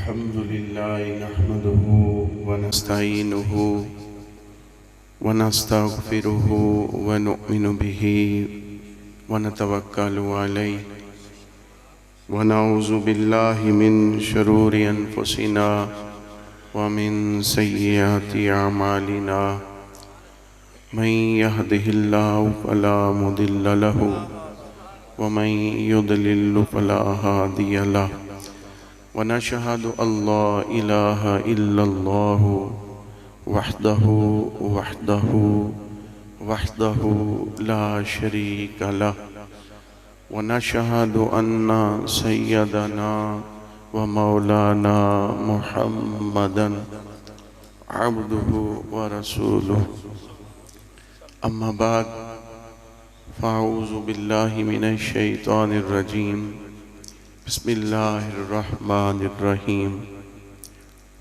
अल्हम्दुलिल्लाह नहमदुहु व नस्तईनुहु व नस्तगफिरुहु व नुमिनु बिही व नतवक्कलु अलैहि व नऊज़ु बिल्लाहि मिन शुरूरि अनफुसिना व मिन सय्यिआति अमालिना मन यहदिहिल्लाहु फला मुदिल्ल लहु व मन युद्लिल फला हादिय लहु व नशहदु अल्ला इलाहा इल्लल्लाहु वहदहु वहदहु वहदहु ला शरीका लहु व नशहदु अन्ना सय्यदना व मौलाना मुहम्मदन अब्दुहु व रसूलुहु। अम्मा बाद फ़अऊज़ु बिल्लाहि मिनश शैतानिर रजीम। बिस्मिल्लाहिर्रहमानिर्रहीम।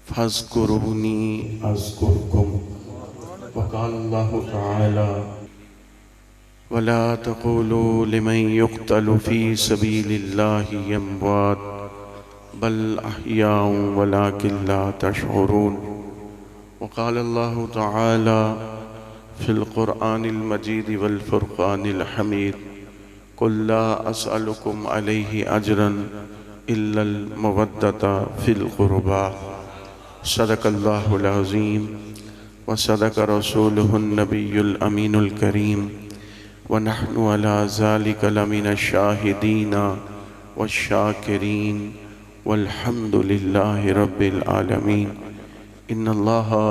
फ़ज़्कुरूनी अज़्कुरकुम व क़ालल्लाहु तआला वला तक़ूलू लिमन युक़्तलु फ़ी सबीलिल्लाहि अम्वात बल अह्याउन वलाकिन ला तशऊरून। व क़ालल्लाहु तआला फ़िल क़ुरआनिल मजीद वल फ़ुरक़ानिल हमीद कुल ला अस्अलुकुम अलैहि अजरन इल्लल मवद्दता फ़िल क़ुरबा। सदक़ल्लाहुल अज़ीम व सदक़ रसूलुहुन नबियुल अमीनुल करीम व नहनु अला ज़ालिका लमिनश शाहिदीन वश्शाकिरीन वल्हम्दुलिल्लाहि रब्बिल आलमीन। इन्नल्लाहा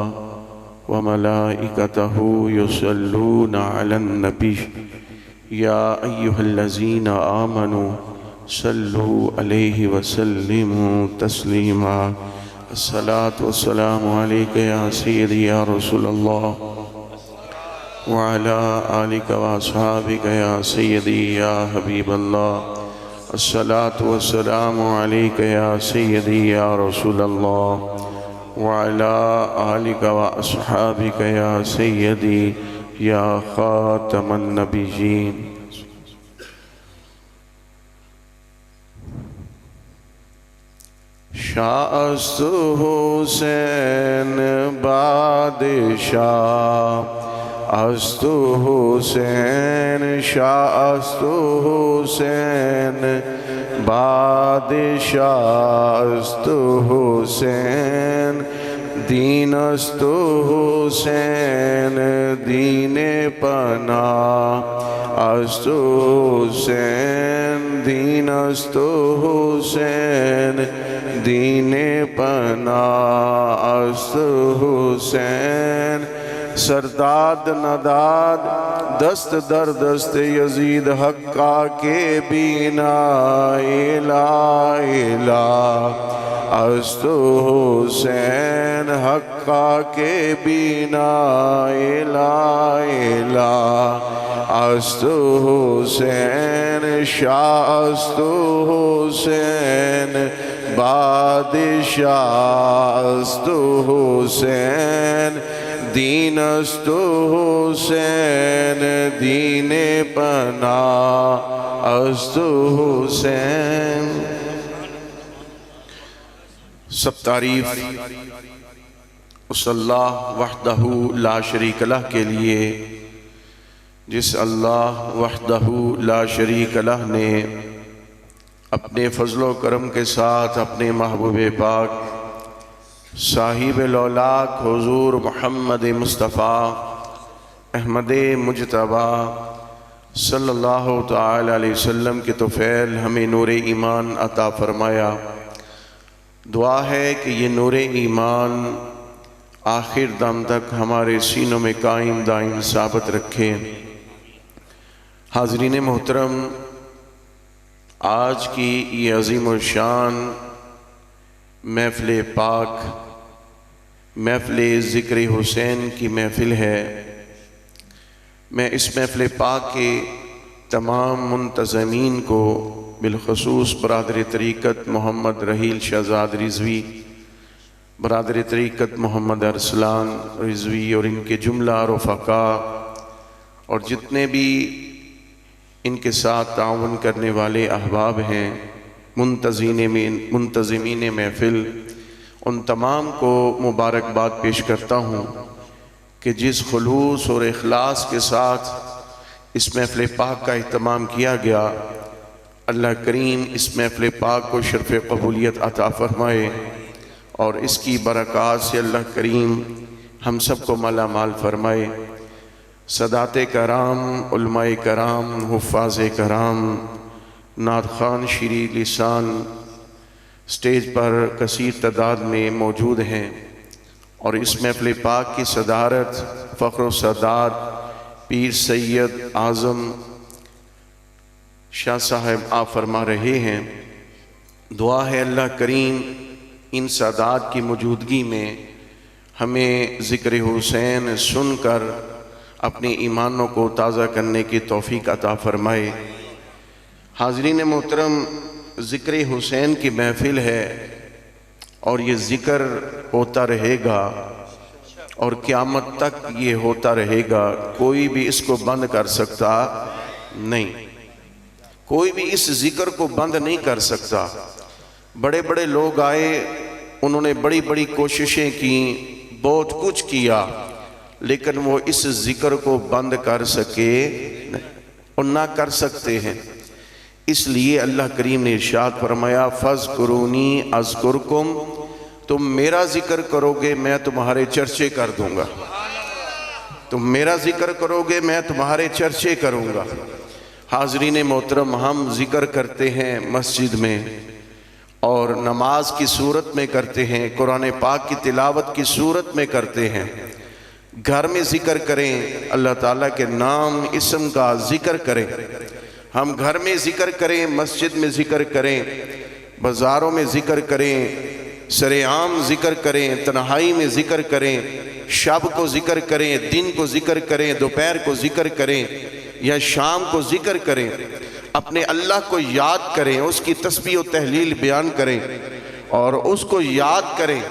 व मलाइकतहु युसल्लूना अलन नबी या अय्युहल्लज़ीना आमनू सल्लू अलैहि वसल्लिमू तस्लीमा। अस्सलातु वस्सलामु अलैका या सय्यदी या रसूलल्लाह व अला आलिका व अस्हाबिका या सय्यदी या हबीबल्लाह। अस्सलातु वस्सलामु अलैका या सय्यदी या रसूलल्लाह व अला आलिका व अस्हाबिका या सय्यदी या खातमन नबिय्यीन। शाअस्तु हुसैन बादशाह अस्तु हुसैन शाअस्तु हुसैन बादशाह अस्तु हुसैन दीनस्तु हुसैन दीने पना अस्तु हुसैन दीनस्तु हुसैन दीने पना अस्तु हुसैन सरदाद नदाद दस्त दर दस्त यजीद हक्का के बिना इला इला अस्तु हुसैन हक्का के बिना इला इला अस्तु हुसैन शाह अस्तु हुसैन बादशाह अस्तु हुसैन दीनस्तु हुसैन दीने पना अस्तु हुसैन। सब तारीफ उस अल्लाह वहदहू ला शरीक लह के लिए जिस अल्लाह वहदहू ला शरीक लह ने अपने फजलो करम के साथ अपने महबूब पाक साहिब लौलाक हुजूर मोहम्मद मुस्तफ़ा अहमद मुजतबा सल्लल्लाहु तआला अलैहि वसल्लम के तोफ़ैल हमें नूर ईमान अता फरमाया। दुआ है कि ये नूर ईमान आखिर दम तक हमारे सीनों में कायम दायम साबित रखे। हाज़रीन मोहतरम, आज की ये अज़ीम शान महफ़िल पाक महफ़िल ज़िक्र हुसैन की महफ़िल है। मैं इस महफ़िल पाक के तमाम मुंतज़मीन को बिलख़ुसूस बरादर तरीक़त मोहम्मद रहील शहज़ाद रिज़वी, बरादर तरीक़त मोहम्मद अरसलान रिज़वी और इनके जुमला रफ़क़ा और जितने भी इनके साथ ताउन करने वाले अहबाब हैं, मुंतज़मीन महफ़िल, उन तमाम को मुबारकबाद पेश करता हूँ कि जिस खुलूस और इखलास के साथ इस महफ़िल पाक का इत्माम किया गया, अल्लाह करीम इस महफ़िल पाक को शर्फ़ कबूलियत अता फ़रमाए और इसकी बरक़ात से अल्लाह करीम हम सब को माला माल फ़रमाए। सदाते कराम, उलमाए कराम, हुफ़ाज़े कराम, नात ख़ान, शीरी लिसान स्टेज पर कसीर तादाद में मौजूद हैं और इस महफ़िल पाक की सदारत फ़ख्र सदार पीर सैयद आज़म शाह साहब आप फरमा रहे हैं। दुआ है अल्लाह करीम इन सादात की मौजूदगी में हमें ज़िक्र हुसैन सुनकर अपने ईमानों को ताज़ा करने की तौफ़ीक अता फ़रमाए। हाज़रीन मोहतरम, ज़िक्र हुसैन की महफ़िल है और ये ज़िक्र होता रहेगा और क़यामत तक ये होता रहेगा। कोई भी इसको बंद कर सकता नहीं, कोई भी इस ज़िक्र को बंद नहीं कर सकता। बड़े बड़े लोग आए, उन्होंने बड़ी बड़ी कोशिशें की, बहुत कुछ किया, लेकिन वो इस ज़िक्र को बंद कर सके नहीं और ना कर सकते हैं। इसलिए अल्लाह करीम ने इरशाद फरमाया, फ़ज़्कुरूनी अज़्कुरकुम, तुम मेरा ज़िक्र करोगे मैं तुम्हारे चर्चे कर दूंगा। तुम मेरा ज़िक्र करोगे मैं तुम्हारे चर्चे करूंगा। हाज़रीन मोहतरम, हम ज़िक्र करते हैं मस्जिद में और नमाज की सूरत में करते हैं, कुरान पाक की तिलावत की सूरत में करते हैं। घर में ज़िक्र करें, अल्लाह ताला के नाम इस्म का ज़िक्र करें। हम घर में ज़िक्र करें, मस्जिद में ज़िक्र करें, बाज़ारों में ज़िक्र करें, सरेआम ज़िक्र करें, तन्हाई में ज़िक्र करें, शब को ज़िक्र करें, दिन को ज़िक्र करें, दोपहर को ज़िक्र करें या शाम को ज़िक्र करें। अपने अल्लाह को याद करें, उसकी तस्बीह और तहलील बयान करें और उसको याद करें,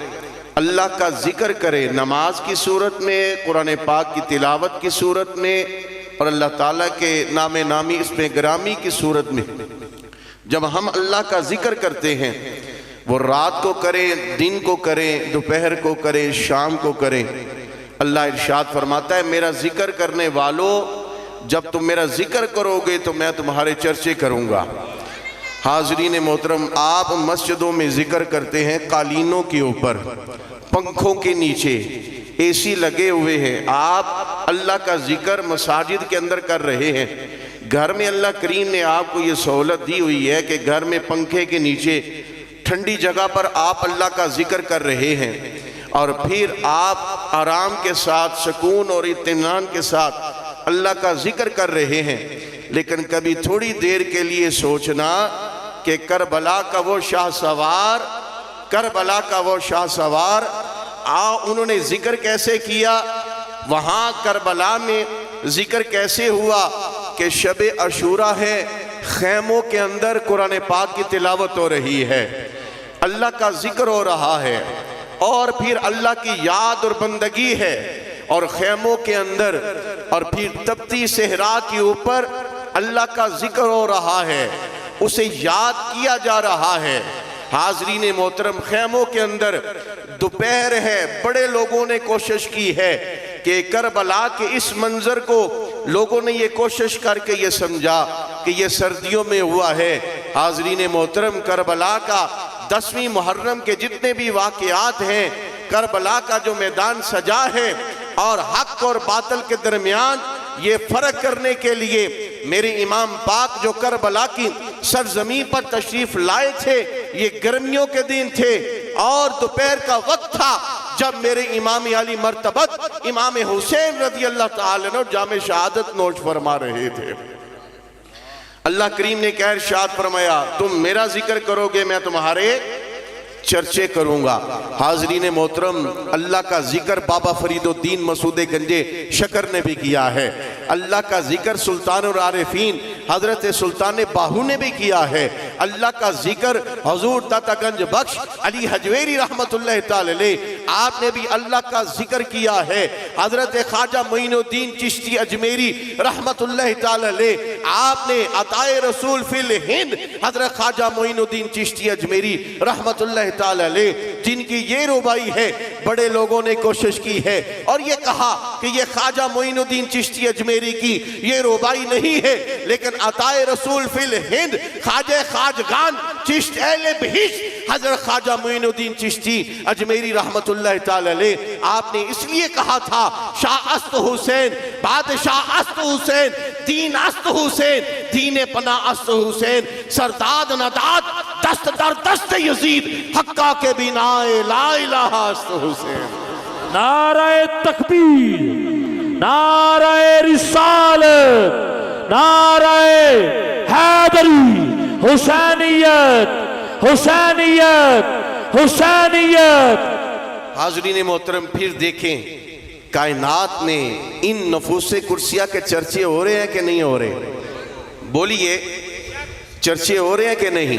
अल्लाह का ज़िक्र करें नमाज की सूरत में, कुरान पाक की तिलावत की सूरत में और अल्लाह ताला के नाम नामी इसमें ग्रामी की सूरत में। जब हम अल्लाह का ज़िक्र करते हैं, वो रात को करें, दिन को करें, दोपहर को करें, शाम को करें, अल्लाह इरशाद फरमाता है, मेरा ज़िक्र करने वालों, जब तुम मेरा ज़िक्र करोगे तो मैं तुम्हारे चर्चे करूँगा। हाज़रीन मोहतरम, आप मस्जिदों में ज़िक्र करते हैं कालीनों के ऊपर, पंखों के नीचे, एसी लगे हुए हैं, आप अल्लाह का ज़िक्र मसाजिद के अंदर कर रहे हैं। घर में अल्लाह करीम ने आपको ये सहूलत दी हुई है कि घर में पंखे के नीचे ठंडी जगह पर आप अल्लाह का ज़िक्र कर रहे हैं और फिर आप आराम के साथ, सुकून और इत्मीनान के साथ अल्लाह का ज़िक्र कर रहे हैं। लेकिन कभी थोड़ी देर के लिए सोचना कि करबला का वो शाह सवार, करबला का वो शाह सवार उन्होंने जिक्र कैसे किया, वहाँ करबला में जिक्र कैसे हुआ कि शबे अशूरा है, खैमों के अंदर कुरान पाक की तिलावत हो रही है, अल्लाह का जिक्र हो रहा है और फिर अल्लाह की याद और बंदगी है और खैमों के अंदर और फिर तपती सहरा के ऊपर अल्लाह का जिक्र हो रहा है, उसे याद किया जा रहा है। हाजरीन मोहतरम, खैमों के अंदर दोपहर है, बड़े लोगों ने कोशिश की है कि करबला के इस मंजर को लोगों ने ये कोशिश करके ये समझा कि ये सर्दियों में हुआ है। हाजरीन मोहतरम, करबला का 10वीं मुहर्रम के जितने भी वाक़यात हैं, करबला का जो मैदान सजा है और हक और बातिल के दरमियान ये फर्क करने के लिए मेरे इमाम पाक जो करबला की सरजमीन पर तशरीफ लाए थे, ये गर्मियों के दिन थे और दोपहर का वक्त था जब मेरे इमाम अली मर्तबत इमाम हुसैन रज़ी अल्लाह ताला अन्हु जामे शहादत नोश फरमा रहे थे। अल्लाह करीम ने क्या इरशाद फरमाया, तुम मेरा जिक्र करोगे मैं तुम्हारे चर्चे करूंगा। हाजरीन मोहतरम, अल्लाह का जिक्र बाबा फरीदुद्दीन मसूदे गंजे शकर ने भी किया है। अल्लाह का जिक्र सुल्तान और आरिफीन हजरत सुल्तान बाहू ने भी किया है। अल्लाह का जिक्र हजूर दातागंज बख्श अली हजवेरी रहमतुल्लाह ताला अलैह आपने भी अल्लाह का जिक्र किया है। हजरत ख्वाजा मोइनुद्दीन चिश्ती अजमेरी रहमतुल्लाह ताला अलैह आपने अताए रसूल फिल हिंद हजरत ख्वाजा मोइनुद्दीन चिश्ती अजमेरी रहमतुल्लाह ताला अलैह, जिनकी ये रुबाई है, बड़े लोगों ने कोशिश की है और ये कहा कि ये ख्वाजा मोइनुद्दीन चिश्ती अजमेरी की ये रुबाई नहीं है, लेकिन अताए रसूल फिल हिंद ख्वाजा खाजगान चिश्त अहले बहिश्त हजरत ख्वाजा मोइनुद्दीन चिश्ती अजमेरी रहमतुल्लाह ताला अलैह, आपने इसलिए कहा था शाह अस्त हुसैन बादशाह अस्त हुसैन दीन अस्त हुसैन दीन पना अस्त हुसैन सरदाद नदाद दस्त दर दस्त यजीद हक्का के बिनाए ला इलाहा अस्त हुसैन। नाराए तकबीर, नाराए रिसालत, नाराए हैदरी, हुसैनियत, हुसैनियत, हुसैनियत। हाज़रीन मोहतरम, फिर देखें कायनात में इन नफूसे कुर्सिया के चर्चे हो रहे हैं कि नहीं हो रहे? बोलिए, चर्चे हो रहे हैं कि नहीं?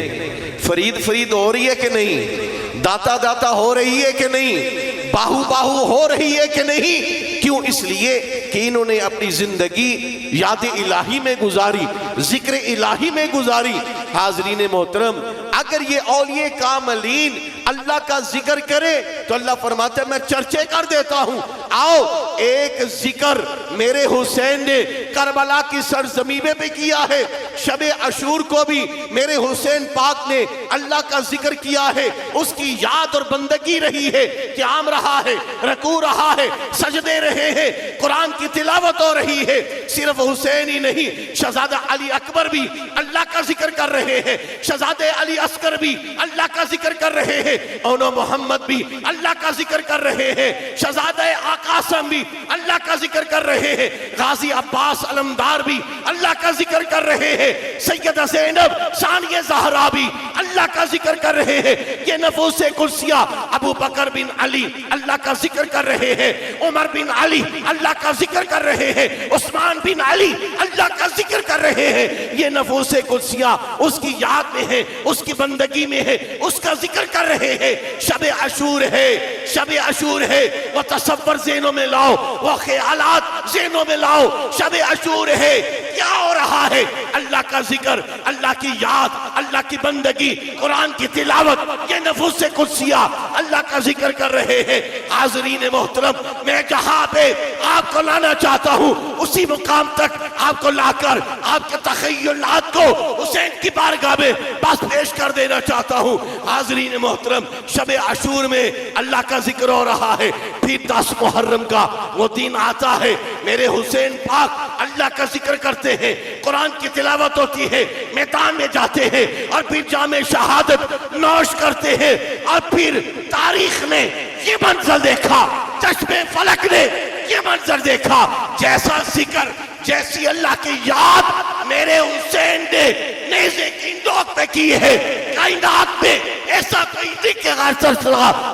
फरीद फरीद हो रही है कि नहीं? दाता दाता हो रही है कि नहीं? बाहू बाहू हो रही है कि नहीं? क्यों? इसलिए कि इन्होंने अपनी जिंदगी याद इलाही में गुजारी, जिक्र इलाही में गुजारी। हाजरीन मोहतरम, अगर ये औलिये कामलीन अल्लाह का जिक्र करे तो अल्लाह फरमाता है मैं चर्चे कर देता हूं। आओ, एक जिक्र मेरे हुसैन ने करबला की सरजमी में भी किया है, शबे अशूर को भी मेरे हुसैन पाक ने अल्लाह का जिक्र किया है, उसकी याद और बंदगी रही है, क़याम रहा है, रकू रहा है, सजदे रहे हैं, कुरान की तिलावत हो रही है। सिर्फ हुसैन ही नहीं, शहजादा अली अकबर भी अल्लाह का जिक्र कर रहे हैं, शहजादे अली अस्कर भी अल्लाह का जिक्र कर रहे हैं, औनो मोहम्मद भी अल्लाह का जिक्र कर रहे हैं, शहजादे आकासम भी अल्लाह का जिक्र कर रहे हैं, गाजी अब्बास अलमदार भी अल्लाह का जिक्र कर रहे हैं, सैयदा ज़ैनब सानिया ज़हरा भी अल्लाह का जिक्र कर रहे हैं। ये नफूसे कुर्सिया अबू बकर बिन अली अल्लाह का जिक्र कर रहे हैं, उमर बिन अली अल्लाह का जिक्र कर रहे हैं, उस्मान बिन अली अल्लाह का जिक्र कर रहे हैं। ये नफूसे कुर्सिया उसकी याद में है, उसकी बंदगी में है, उसका जिक्र कर रहे हैं। शबे अशूर है, शबे अशूर है, वो तसव्वुर ज़हनों में लाओ, वो ख्यालात ज़हनों में लाओ। शबे अशूर है, क्या हो रहा है? अल्लाह का जिक्र, अल्लाह की याद, अल्लाह की बंदगी, कुरान की तिलावत, ये नफूसे कुर्सिया अल्लाह का जिक्र कर रहे हैं। हाज़रीन मोहतरम, मैं जहां पे आपको लाना चाहता हूं उसी मुकाम तक आपको लाकर आपके तख़य्युलात को हुसैन की बारगाह में बस पेश कर देना चाहता हूं। हाज़रीन मोहतरम, शबे अशूर में अल्लाह का जिक्र हो रहा है, फिर 10 मुहर्रम का वो दिन आता है, मेरे हुसैन पाक अल्लाह का जिक्र करते हैं, कुरान की तिलावत होती है, मैदान में जाते हैं और फिर जामे शहादत नौश करते हैं। और फिर तारीख ने ये मंजर देखा, चश्मे फलक ने ये मंजर देखा, जैसा जिक्र, जैसी अल्लाह की याद मेरे हुसैन ने नेज़े की नोक पे की है, कायनात में ऐसा कोई जिक्र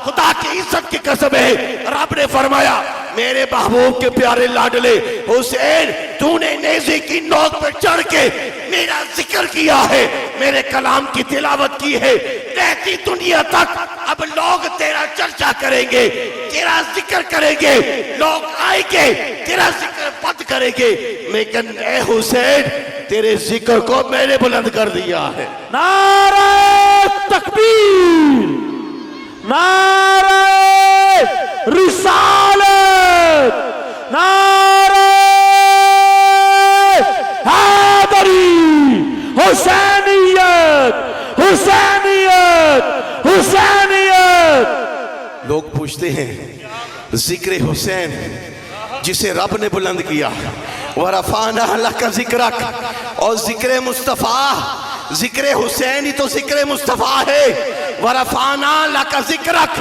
खुदा की इज्जत की कसम है। रब ने फरमाया, मेरे महबूब के प्यारे लाडले हुसैन, तूने नेज़े की नोक पे चढ़ के मेरा जिक्र किया है, मेरे कलाम की तिलावत की है, रहती दुनिया तक अब लोग तेरा चर्चा करेंगे, तेरा जिक्र करेंगे, लोग आएंगे तेरा जिक्र पद करेंगे, लेकिन ए हुसैन तेरे जिक्र को मैंने बुलंद कर दिया है। नारे तकबीर, नारे रिसालत, नारे हैदरी, हुसैनियत, हुसैनियत, हुसैनियत। लोग पूछते हैं जिक्र हुसैन जिसे रब ने बुलंद किया, वरफ़ाना लका ज़िक्रक, और जिक्र मुस्तफ़ा, जिक्र हुसैन ही तो जिक्र मुस्तफ़ा है। वरफ़ाना लका ज़िक्रक,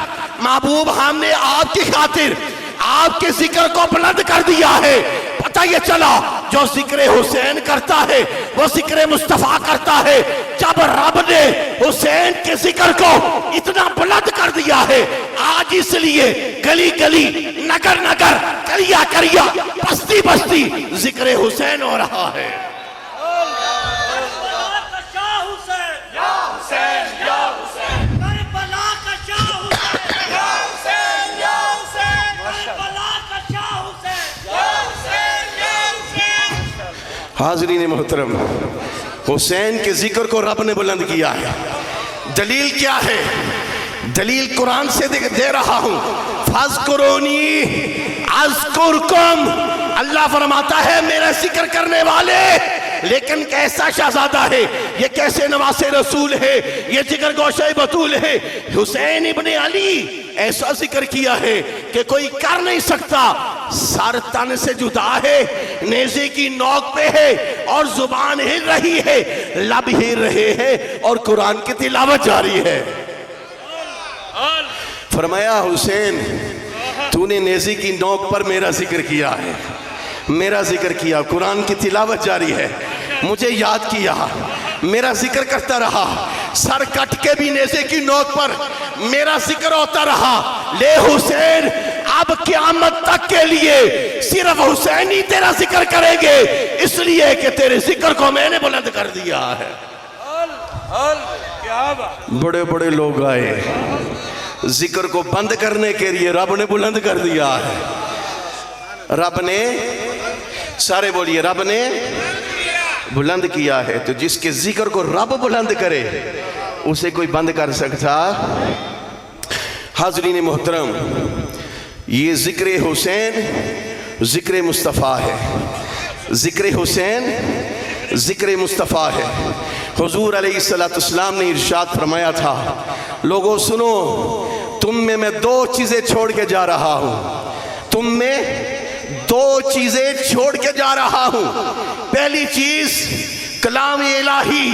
महबूब हमने आपकी खातिर आपके जिक्र को बुलंद कर दिया है। पता ये चला, जो जिक्र हुसैन करता है वो जिक्र मुस्तफ़ा करता है। जब रब ने हुसैन के जिक्र को इतना बुलंद कर दिया है, आज इसलिए गली गली, नगर नगर, करिया करिया, बस्ती बस्ती जिक्र हुसैन हो रहा है। हाज़रीन मोहतरम, हुसैन के जिक्र को रब ने बुलंद किया है। दलील क्या है? दलील कुरान से दे रहा हूं। फज़कुरूनी अज़कुरकुम, अल्लाह फरमाता है मेरा जिक्र करने वाले। लेकिन कैसा शहजादा है ये, कैसे नवासे रसूल है ये, जिक्र गोशे बतूल है। हुसैन इब्ने अली ऐसा जिक्र किया है कि कोई कर नहीं सकता। सर तन से जुदा है, नेज़े की नोक पे है और जुबान हिल रही है, लब हिल रहे हैं और कुरान की तिलावत जारी है। फरमाया हुसैन तूने नेज़े की नोक पर मेरा जिक्र किया है, मेरा जिक्र किया, कुरान की तिलावत जारी है, मुझे याद किया, मेरा जिक्र करता रहा, सर कट के भी नेज़े की नोक पर मेरा जिक्र होता रहा। ले हुसैन, अब क़यामत तक के लिए सिर्फ हुसैन ही तेरा जिक्र करेंगे, इसलिए कि तेरे जिक्र को मैंने बुलंद कर दिया है। बड़े बड़े लोग आए, जिक्र को बंद करने के लिए रब ने बुलंद कर दिया है। रब ने, सारे बोलिए, रब ने बुलंद किया है। तो जिसके जिक्र को रब बुलंद करे उसे कोई बंद कर सकता? हाज़रीन मोहतरम, ये जिक्र हुसैन जिक्र मुस्तफ़ा है, जिक्र हुसैन जिक्र मुस्तफ़ा है। हुजूर अलैहिस्सलाम ने इरशाद फरमाया था, लोगों सुनो, तुम में मैं दो चीज़ें छोड़ के जा रहा हूँ, तुम में दो चीजें छोड़ के जा रहा हूं। पहली चीज कलाम इलाही,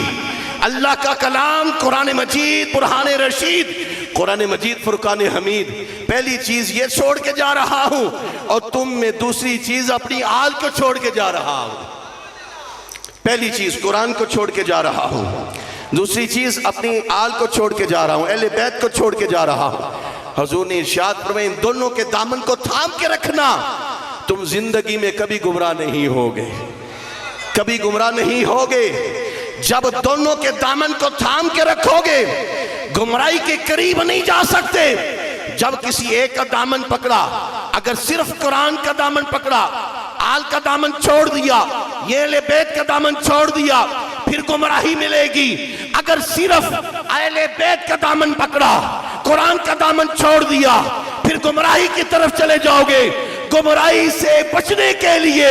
अल्लाह का कलाम, कुरान मजीद, बुरहान रशीद, कुरान मजीद, फुरकान हमीद। पहली चीज ये छोड़ के जा रहा हूं। और तुम में दूसरी चीज अपनी आल को छोड़ के जा रहा हूं। पहली चीज कुरान को छोड़ के जा रहा हूं, दूसरी चीज अपनी आल को छोड़ के जा रहा हूं, अहले बैत को छोड़ के जा रहा हूं। हुजूर ने इरशाद फरमाया, इन दोनों के दामन को थाम के रखना, तुम जिंदगी में कभी गुमराह नहीं होगे, कभी गुमराह नहीं होगे। जब दोनों के दामन को थाम के रखोगे, गुमराही के करीब नहीं जा सकते। जब किसी एक का दामन पकड़ा, अगर सिर्फ कुरान का दामन पकड़ा, आल का दामन छोड़ दिया, ये अहले बैत का दामन छोड़ दिया, फिर गुमराही मिलेगी। अगर सिर्फ अहले बैत का दामन पकड़ा, कुरान का दामन छोड़ दिया, फिर गुमराही की तरफ चले जाओगे। गुमराही से बचने के लिए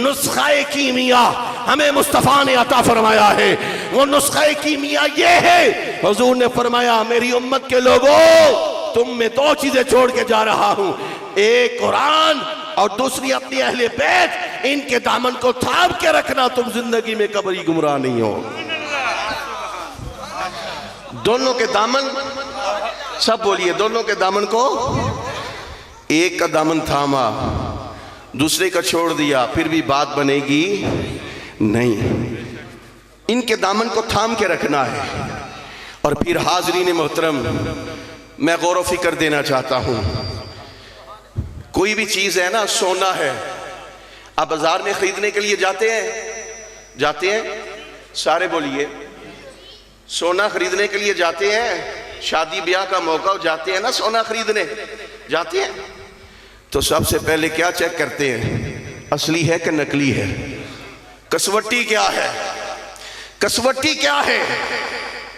नुस्खे कीमिया हमें मुस्तफ़ा ने अता फरमाया है। वो नुस्खे कीमिया ये है, हुजूर ने फरमाया, मेरी उम्मत के लोगों, तुम में दो चीजें छोड़ के जा रहा हूं, एक कुरान और दूसरी अपनी अहले बैत। इनके दामन को थाम के रखना, तुम जिंदगी में कभी गुमराह नहीं हो। दोनों के दामन, सब बोलिए, दोनों के दामन को, एक का दामन थामा, दूसरे का छोड़ दिया, फिर भी बात बनेगी नहीं। इनके दामन को थाम के रखना है। और फिर हाज़रीन मोहतरम, मैं गौर व फिक्र देना चाहता हूं, कोई भी चीज है ना, सोना है, आप बाजार में खरीदने के लिए जाते हैं, जाते हैं, सारे बोलिए, सोना खरीदने के लिए जाते हैं, शादी ब्याह का मौका जाते हैं ना सोना खरीदने, जाते हैं, तो सबसे पहले क्या चेक करते हैं, असली है कि नकली है, कसवट्टी क्या है, कसवट्टी क्या है।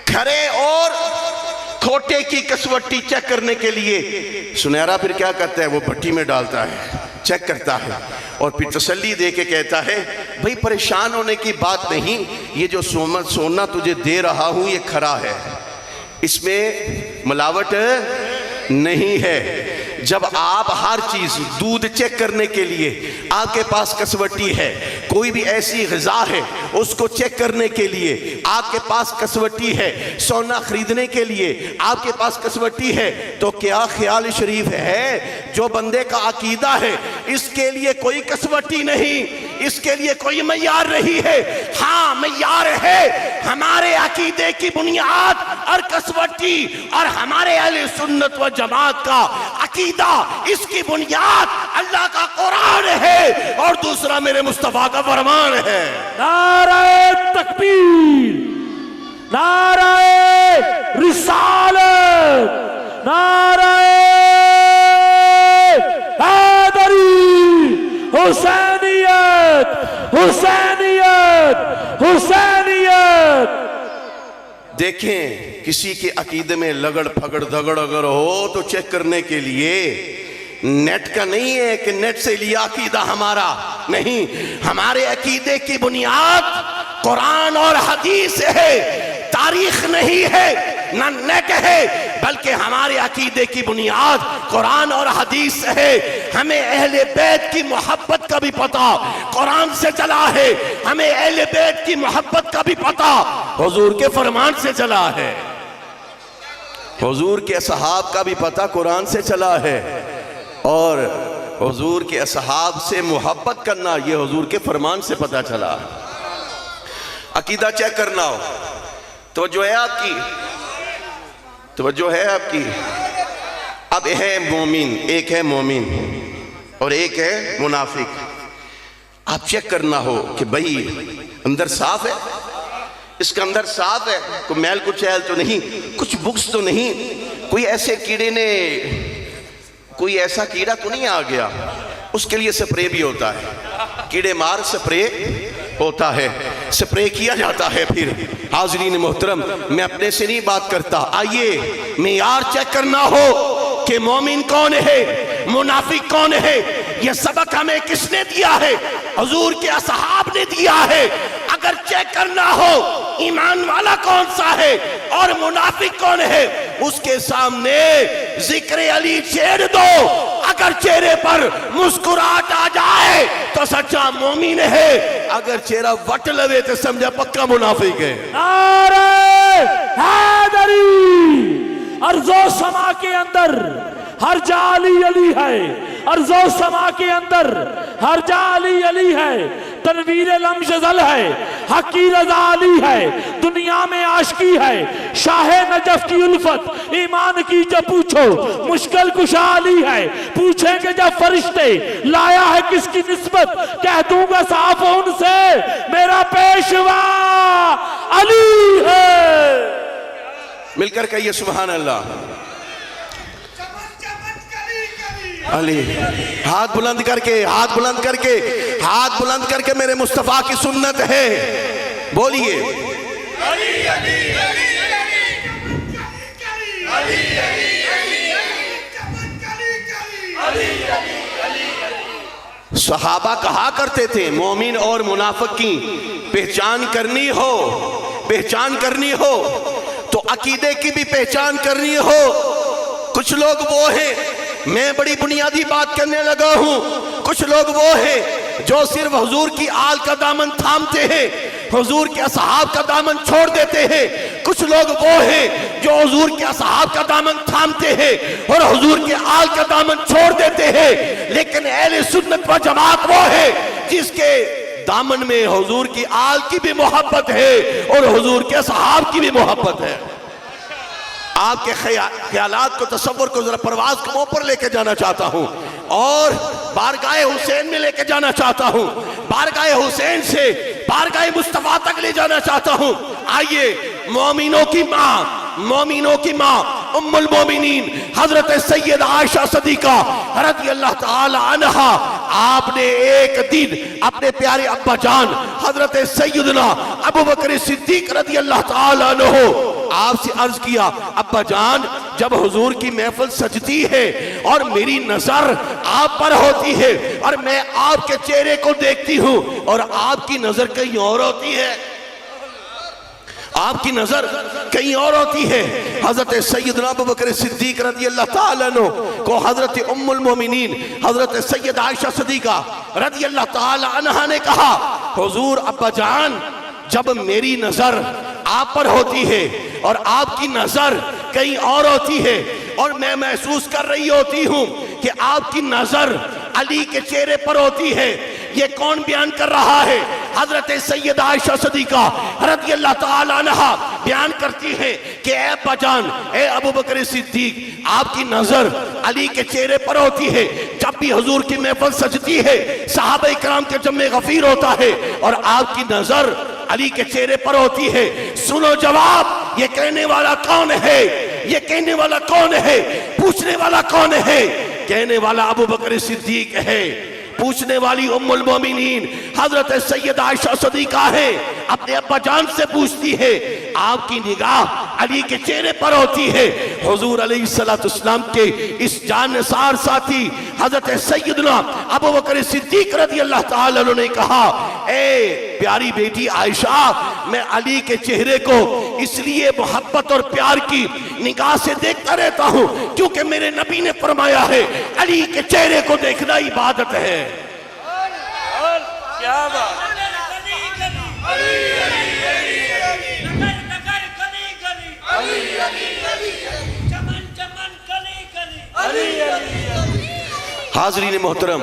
खरे और खोटे की कसवट्टी चेक करने के लिए सुनहरा फिर क्या करता है, वो भट्टी में डालता है, चेक करता है और फिर तसल्ली दे के कहता है, भाई परेशान होने की बात नहीं, ये जो सोना तुझे दे रहा हूं ये खरा है, इसमें मिलावट नहीं है। जब आप हर चीज, दूध चेक करने के लिए आपके पास कसवट्टी है, कोई भी ऐसी ग़िज़ा है उसको चेक करने के लिए आपके पास कसवट्टी है, सोना खरीदने के लिए आपके पास कसवट्टी है, तो क्या ख्याल शरीफ है जो बंदे का अकीदा है इसके लिए कोई कसवट्टी नहीं, इसके लिए कोई मयार नहीं है। हाँ, मयार है हमारे अकीदे की बुनियाद और कसवट्टी, और हमारे अहले सुन्नत व जमात का अकीदा, इसकी बुनियाद अल्लाह का कुरान है और दूसरा मेरे मुस्तफा का फरमान है। नारे तकबीर, नारे रिसालत, नारे हैदरी, हुसैनियत, हुसैनियत। हुसैनियत। देखें, किसी के अकीदे में लगड़ फगड़ दगड़ अगर हो तो चेक करने के लिए नेट का नहीं है कि नेट से लिया अकीदा हमारा, नहीं, हमारे अकीदे की बुनियाद कुरान और हदीस है, तारीख नहीं है, ना नेट है, बल्कि हमारे अकीदे की बुनियाद कुरान और हदीस है। हमें अहले बैत की मोहब्बत का भी पता कुरान से चला है, हमें अहले बैत की मोहब्बत का भी पता हुजूर के फरमान से चला है, हुजूर के असहाब का भी पता कुरान से चला है, और हुजूर के असहाब से मोहब्बत करना ये हुजूर के फरमान से पता चला। अकीदा चेक करना हो तो जो है आपकी, तवज्जो है आपकी। अब है मोमिन, एक है मोमिन और एक है मुनाफिक। आप चेक करना हो कि भाई अंदर साफ है, इसका अंदर साफ है, कोई मैल कुछ छैल तो नहीं, कुछ बुक्स तो नहीं, कोई ऐसे कीड़े ने, कोई ऐसा कीड़ा तो नहीं आ गया। उसके लिए स्प्रे भी होता है, कीड़े मार स्प्रे होता है, स्प्रे किया जाता है। फिर हाज़रीन मोहतरम, मैं अपने से नहीं बात करता, आइए मेयार चेक करना हो कि मोमिन कौन है, मुनाफिक कौन है। यह सबक हमें किसने दिया है? हुजूर के असहाब ने दिया है। अगर चेक करना हो ईमान वाला कौन सा है और मुनाफिक कौन है, उसके सामने जिक्र अली छेड़ दो, अगर चेहरे पर मुस्कुराहट आ जाए तो सच्चा मोमिन है, अगर चेहरा वट लवे तो समझा पक्का मुनाफिक है। नारे हैदरी। अर्ज़ो समा के अंदर हर जाली अली है, अर्ज़ो समा के अंदर हर जाली अली है, तनवीर लमशजल है, हक की रज़ा अली है, दुनिया में आशिकी है, शाह नजफ की उल्फत, ईमान की जब पूछो मुश्किल कुशा अली है, पूछेंगे जब फरिश्ते लाया है किसकी निस्बत, कह दूंगा साफ उनसे मेरा पेशवा अली है। मिलकर कहिए सुभान अल्लाह। अली, हाथ बुलंद करके, हाथ बुलंद करके, हाथ बुलंद करके मेरे मुस्तफा की सुन्नत है, बोलिए सहाबा कहा करते थे मोमिन और मुनाफिक की पहचान करनी हो, पहचान करनी हो तो अकीदे की भी पहचान करनी हो। कुछ लोग वो हैं, मैं बड़ी बुनियादी बात करने लगा हूं, कुछ लोग वो हैं जो सिर्फ हुजूर की आल का दामन थामते हैं, हुजूर के असहाब का दामन छोड़ देते हैं। कुछ लोग वो हैं जो हुजूर के असहाब का दामन थामते हैं और हुजूर के आल का दामन छोड़ देते हैं। लेकिन अहले सुन्नत व जमात वो है जिसके दामन में हुजूर की आल की भी मोहब्बत है और हुजूर के असहाब की भी मोहब्बत है। आपके ख्यालात को, तसव्वुर को जरा परवाज को मुंह पर लेके जाना चाहता हूं और बारगाह हुसैन में लेके जाना चाहता हूं, बारगाह हुसैन से बारगाह मुस्तफा तक ले जाना चाहता हूं। आइए, मोमिनों की माँ, मोमिनों की माँ उम्मुल मोमिनीन हजरत सैयद आयशा सदीका रज़ी अल्लाह ताला अन्हा, आपने एक दिन अपने प्यारे अब्बा जान हजरत सैयदना अबू बकर सिद्दीक रज़ी अल्लाह ताला अन्हु आपसे अर्ज किया, अब्बा जान जब हुजूर की महफिल सजती है और मेरी नजर आप पर होती है और मैं आपके चेहरे को देखती हूं और आपकी नजर कहीं और होती है, आपकी नजर कहीं और होती है। हजरत सैयदना अबू बकर सिद्दीक रज़ी अल्लाह ताला अन्हु को हजरत उम्मुल मोमिनीन हजरत सैयद आयशा सिद्दीका रज़ी अल्लाह ताला अन्हा ने कहा, हुजूर अब्बा जान जब मेरी नजर आप पर होती है और आपकी नजर कहीं और होती है और मैं महसूस कर रही होती हूं कि आपकी नजर अली के चेहरे पर होती है, ये कौन बयान कर रहा है? हजरत सैयद आयशा सदीका रज़ी अल्लाह ताला अन्हा बयान करती है कि ए अब्बा जान, ए अबू बकर सिद्दीक, आपकी नजर अली के चेहरे पर होती है। जब भी हुजूर की महफिल सजती है, सहाबा इकराम के जम्मे गफीर होता है और आपकी नजर अली के चेहरे पर होती है। सुनो जवाब, ये कहने वाला कौन है? ये कहने वाला कौन है? पूछने वाला कौन है? कहने वाला अबू बकर सिद्दीक है। पूछने वाली उम्मुल मोमिनीन हजरत सैयद आयशा सदीका है, अपने अब्बा जान से पूछती है, आपकी निगाह अली के चेहरे पर होती है। हुजूर अलैहिस्सलाम के इस जानसार साथी हजरत सैयदना अबू बकर सिद्दीक रज़ियल्लाहु ताला अन्हु ने कहा, ए प्यारी बेटी आयशा, मैं अली के चेहरे को इसलिए मोहब्बत और प्यार की निगाह से देखता रहता हूं क्योंकि मेरे नबी ने फरमाया है अली के चेहरे को देखना इबादत है। क्या बात, हाज़रीन मोहतरम,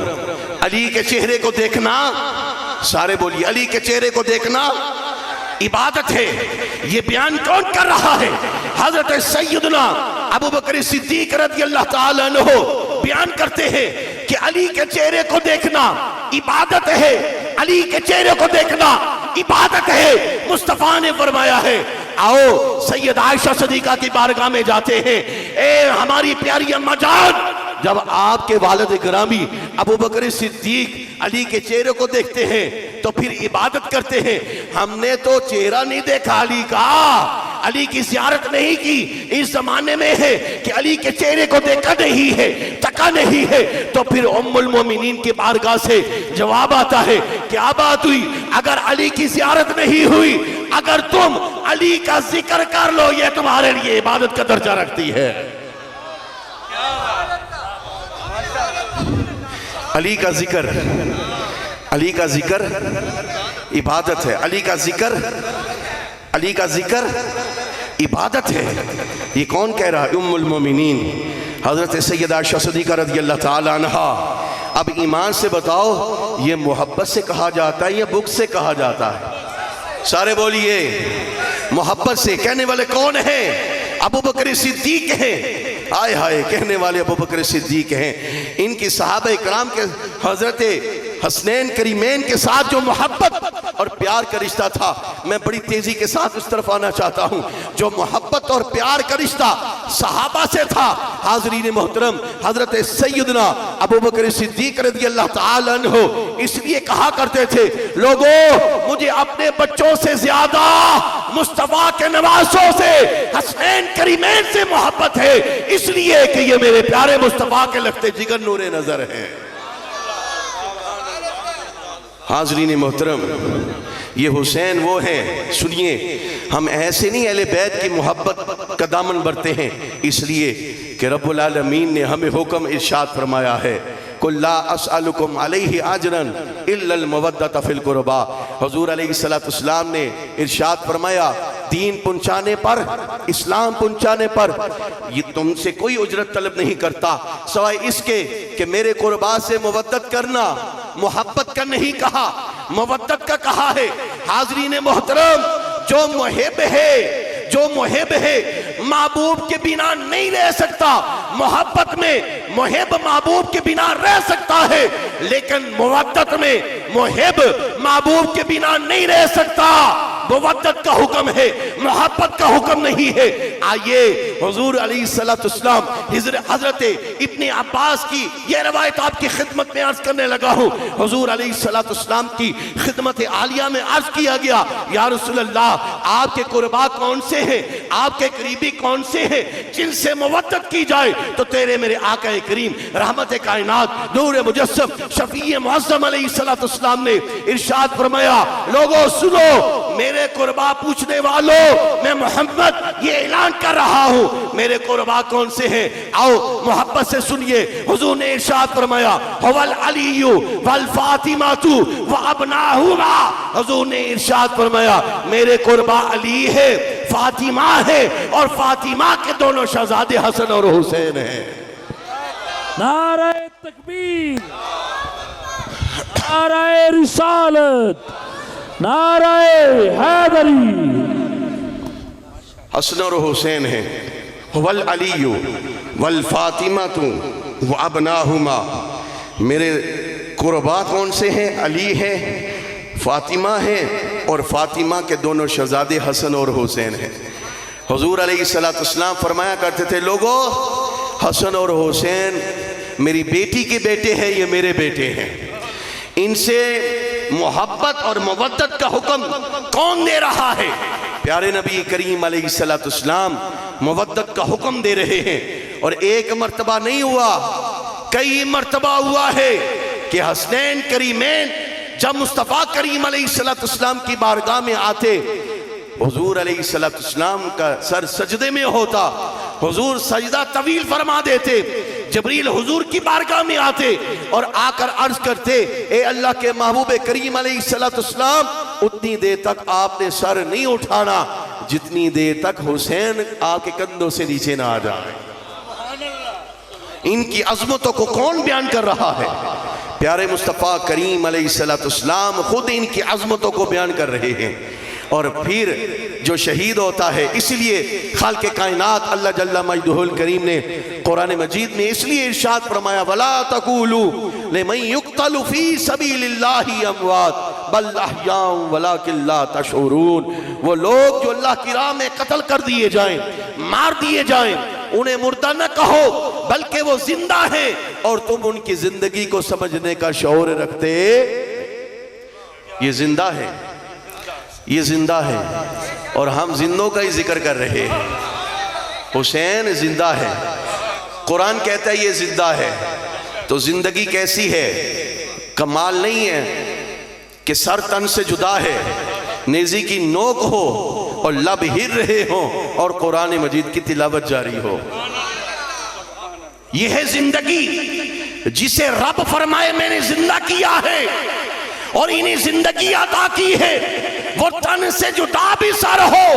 अली के चेहरे को देखना, सारे बोलिए, अली के चेहरे को देखना इबादत है। ये बयान कौन कर रहा है? हजरत सैयदना अबू बकर सिद्दीक रज़ियल्लाहु ताला अन्हु बयान करते हैं कि अली के चेहरे को देखना इबादत है, अली के चेहरे को देखना इबादत है। मुस्तफा ने फरमाया है, आओ सैयद आयशा सदीका की बारगाह में जाते हैं। ए हमारी प्यारी अम्मा जान, जब आपके वालिद गिरामी अबू बकर सिद्दीक अली के चेहरे को देखते हैं तो फिर इबादत करते हैं। हमने तो चेहरा नहीं देखा अली का, अली की ज़ियारत नहीं की। इस जमाने में है कि अली के चेहरे को देखा नहीं है, तका नहीं है, तो फिर उम्मुल मोमिनीन की बारगाह से जवाब आता है, क्या बात हुई? अगर अली की ज़ियारत नहीं हुई, अगर तुम अली का जिक्र कर लो, ये तुम्हारे लिए इबादत का दर्जा रखती है। अली का जिक्र, अली का जिक्र इबादत है, अली का जिक्र, अली का जिक्र इबादत है। ये कौन कह रहा है? उम्मुल मोमिनीन हजरत सैयदा आयशा सिद्दीक़ा रज़ियल्लाहु ताला अन्हा। अब ईमान से बताओ, ये मोहब्बत से कहा जाता है या बुग़्ज़ से कहा जाता है? सारे बोलिए, मोहब्बत से। कहने वाले कौन है? अबू बकर सिद्दीक हैं। हाय हाय, कहने वाले अबू बकर सिद्दीक हैं। इनकी सहाबा इकराम के हजरत हसनैन करीमैन के साथ जो मोहब्बत और प्यार का रिश्ता था, मैं बड़ी तेजी के साथ उस तरफ आना चाहता हूं। जो मोहब्बत और प्यार का रिश्ता सहाबा से था, हाज़रीन मोहतरम, हजरत सैयदना अबू बकर सिद्दीक रज़ियल्लाहु ताला अन्हु इसलिए कहा करते थे, लोगों मुझे अपने बच्चों से ज्यादा मुस्तफा के नवासों से, हसनैन करीमैन से मोहब्बत है, इसलिए कि ये मेरे प्यारे मुस्तफा के लगते जिगर नूरे नजर है। हाज़रीन मोहतरम, ये हुसैन वो हैं, सुनिए, हम ऐसे नहीं अहले बैत की मोहब्बत का दामन भरते हैं, इसलिए कि रब्बुल आलमीन ने हमें हुक्म इरशाद फरमाया है, कुल्ला अस्अलुकुम अलैहि अजरन इल्लल मवद्दत फिल कुरबा। हुजूर अलैहिस्सलाम ने इरशाद फरमाया, दीन पहुंचाने पर, इस्लाम पहुंचाने पर ये तुमसे कोई उजरत तलब नहीं करता सवाए इसके कि मेरे कुर्बा से मुवद्दत करना। मोहब्बत का नहीं कहा, मुवद्दत का कहा है। हाज़रीन मोहतरम, जो मुहिब है, जो मुहिब है, महबूब के बिना नहीं रह सकता। मोहब्बत में मुहिब महबूब के बिना रह सकता है, लेकिन मुवद्दत में मुहिब महबूब के बिना नहीं रह सकता। मुवद्दत का हुक्म है, मोहब्बत का हुक्म नहीं है। आइए हुजूर अलैहिस्सलाम हजरत इब्ने अब्बास की यह रवायत आपकी खिदमत में अर्ज करने लगा हूँ। हुजूर अलैहिस्सलाम की खिदमत आलिया में अर्ज किया गया, या रसूलल्लाह, आपके कुर्बा कौन से हैं, आपके करीबी कौन से हैं जिनसे मुवद्दत की जाए? तो तेरे मेरे आका करीम रहमत कायनात नूर मुजस्सम शफीए मुअज़्ज़म अलैहिस्सलाम ने इरशाद फरमाया, लोगों सुनो, मेरे कुर्बा पूछने वालों, मैं मोहम्मद ये ऐलान कर रहा हूं, मेरे कुर्बा कौन से हैं? आओ मोहब्बत से सुनिए। हुजूर ने इरशाद फरमाया, हुवल अलीयु वल फातिमातु व अबनाहुमा। हुजूर ने इरशाद फरमाया, मेरे कुर्बा अली है, फातिमा है, और फातिमा के दोनों शहजादे हसन और हुसैन हैं। नारे तकबीर, नारे रिसालत, नारे हैदरी। हसन और हुसैन है। वल अलीयु वल फातिमातु व अबनाहुमा। मेरे कुर्बा कौन से हैं? अली है, फातिमा है, और फातिमा के दोनों शहजादे हसन और हुसैन हैं। हुजूर अलैहिस्सलाम फरमाया करते थे, लोगों हसन और हुसैन मेरी बेटी के बेटे हैं, ये मेरे बेटे हैं। इनसे मोहब्बत और मवद्दत का हुक्म कौन दे रहा है? प्यारे नबी करीम अलैहिस्सलाम मवद्दत का हुक्म दे रहे हैं। और एक मर्तबा नहीं हुआ, कई मर्तबा हुआ है कि हसनैन करीमैन जब मुस्तफ़ा करीम अलैहिस्सलाम की बारगाह में आते, हुजूर अलैहिस्सलाम का सर सजदे में होता, हुजूर सजदा तवील फरमा देते। जबरील हुजूर की बारगाह में आते और आकर अर्ज करते, ए अल्लाह के महबूब करीम अलैहिस्सलाम, उतनी देर तक आपने सर नहीं उठाना जितनी देर तक हुसैन आपके कंधों से नीचे ना आ जाए। इनकी अजमतों को कौन बयान कर रहा है? प्यारे मुस्तफ़ा करीम अलैहिस्सलाम खुद इनकी अजमतों को बयान कर रहे हैं। और फिर जो शहीद होता है, इसलिए खालिक़ कायनात अल्लाह जल्ला मजदुहुल करीम ने कुरान मजीद में इसलिए इरशाद फरमाया, वला तक़ूलू लिमन युक़तलु फ़ी सबीलिल्लाहि अमवात बल अहयाउ वलाकिन ला तशऊरून। वो लोग जो अल्लाह की राह में कत्ल कर दिए जाएं, मार दिए जाएं, उन्हें मुर्दा न कहो बल्कि वो जिंदा है और तुम उनकी जिंदगी को समझने का शऊर रखते। ये जिंदा है, ये जिंदा है और हम जिंदों का ही जिक्र कर रहे हैं। हुसैन जिंदा है, कुरान कहता है ये जिंदा है। तो जिंदगी कैसी है? कमाल नहीं है कि सर तन से जुदा है, नेज़ी की नोक हो और लब हिर रहे हो और कुरान मजीद की तिलावत जारी हो। यह है जिंदगी जिसे रब फरमाए मैंने जिंदा किया है और इन्हें जिंदगी अता की है। वो तन से जुदा भी सर हो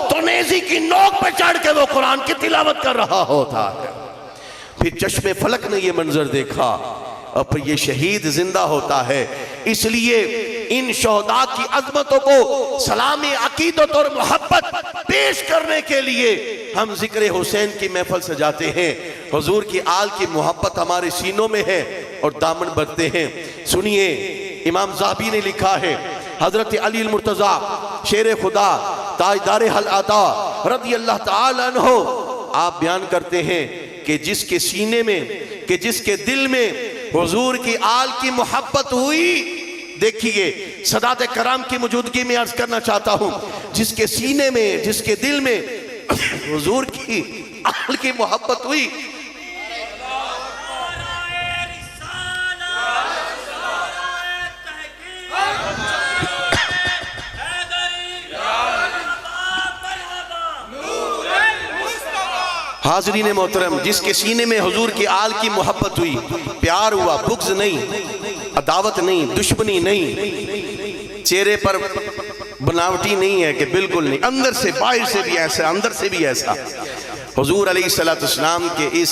तो नेज़ी की नोक पे चढ़ के वो कुरान की तिलावत कर रहा होता है। फिर चश्मे फलक ने ये मंजर देखा और फिर ये शहीद जिंदा होता है। इसलिए इन शोहदा की अजमतों को सलाम अकीदत और मोहब्बत पेश करने के लिए हम जिक्र हुसैन की महफिल सजाते हैं। हुजूर की आल की मोहब्बत हमारे सीनों में है और दामन भरते हैं। सुनिए, इमाम ज़हाबी ने लिखा है, हजरत अली मुर्तज़ा शेर खुदा ताजदार हल अता रज़ी अल्लाह ताला अन्हु आप बयान करते हैं कि जिसके सीने में, कि जिसके दिल में हुजूर की आल की मोहब्बत हुई। देखिए, सदात कराम की मौजूदगी में अर्ज करना चाहता हूं, जिसके सीने में, जिसके दिल में हुजूर की आल की मोहब्बत हुई, हाज़रीन मोहतरम, जिसके सीने में हुजूर की आल की मोहब्बत हुई, प्यार हुआ, बुग़्ज़ नहीं, अदावत नहीं, दुश्मनी नहीं, चेहरे पर बनावटी नहीं है कि बिल्कुल नहीं, अंदर से, बाहर से भी ऐसा, अंदर से भी ऐसा। हुजूर अलैहिस्सलाम के इस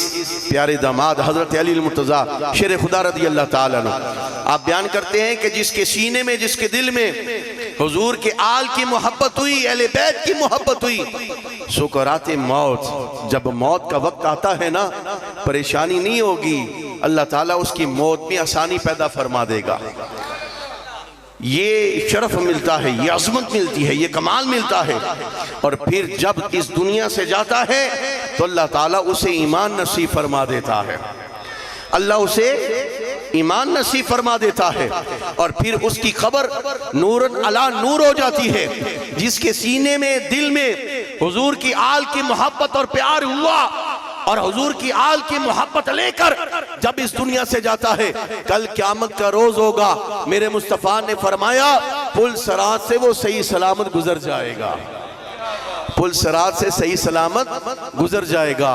प्यारे दामाद हजरत अली मुर्तज़ा शेर खुदा रज़ी अल्लाह ताला अन्हु आप बयान करते हैं कि जिसके सीने में, जिसके दिल में हुजूर के आल की मोहब्बत हुई, अहले बैत की मोहब्बत हुई, सुकराते मौत, जब मौत का वक्त आता है ना, परेशानी नहीं होगी, अल्लाह ताला उसकी मौत में आसानी पैदा फरमा देगा। ये शरफ मिलता है, ये अज़मत मिलती है, ये कमाल मिलता है। और फिर जब इस दुनिया से जाता है तो अल्लाह ताला उसे ईमान नसीब फरमा देता है, अल्लाह उसे ईमान नसीब फरमा देता है और फिर उसकी खबर नूरन अला नूर हो जाती है। जिसके सीने में, दिल में हुजूर की आल की मोहब्बत और प्यार हुआ और हुजूर की आल की मोहब्बत लेकर जब इस दुनिया से जाता है, कल क़यामत का रोज होगा। मेरे मुस्तफ़ा ने फरमाया, पुल सरात से वो सही सलामत गुजर जाएगा, पुल सरात से सही सलामत गुजर जाएगा।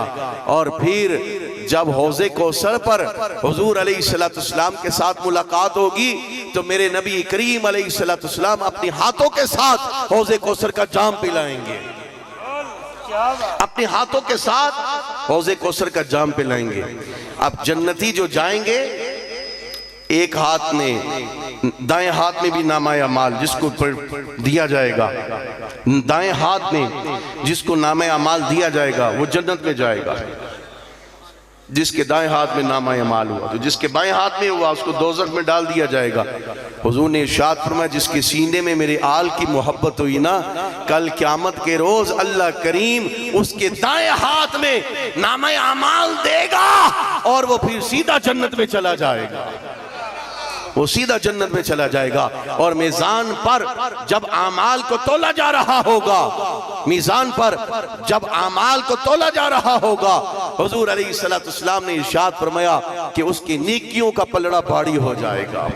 और फिर जब हौज़े कौसर पर हुजूर अलैहिस्सलाम के साथ मुलाकात होगी तो मेरे नबी करीम अलैहिस्सलाम अपने हाथों के साथ हौज़े कौसर का जाम पिलाएंगे, अपने हाथों के साथ हौज़े कौसर का जाम पिलाएंगे। अब जन्नती जो जाएंगे, एक हाथ में, दाएं हाथ में भी नामा अमाल जिसको दिया जाएगा, दाएं हाथ में जिसको नामा अमाल दिया जाएगा वो जन्नत में जाएगा। जिसके दाएं हाथ में नामा अमाल हुआ तो जिसके बाएं हाथ में हुआ उसको दोज़ख में डाल दिया जाएगा। हुजूर ने इरशाद फरमाया, जिसके सीने में मेरे आल की मोहब्बत हुई ना, कल क़यामत के रोज अल्लाह करीम उसके दाएं हाथ में नामा अमाल देगा और वो फिर सीधा जन्नत में चला जाएगा। वो सीधा जन्नत में चला जाएगा। और मीज़ान पर जब आमाल को तोला जा रहा होगा, मीज़ान पर जब आमाल को तोला जा रहा होगा, हुजूर अलैहिस्सलाम ने इरशाद फरमाया कि उसकी नेकियों का पलड़ा भारी हो जाएगा।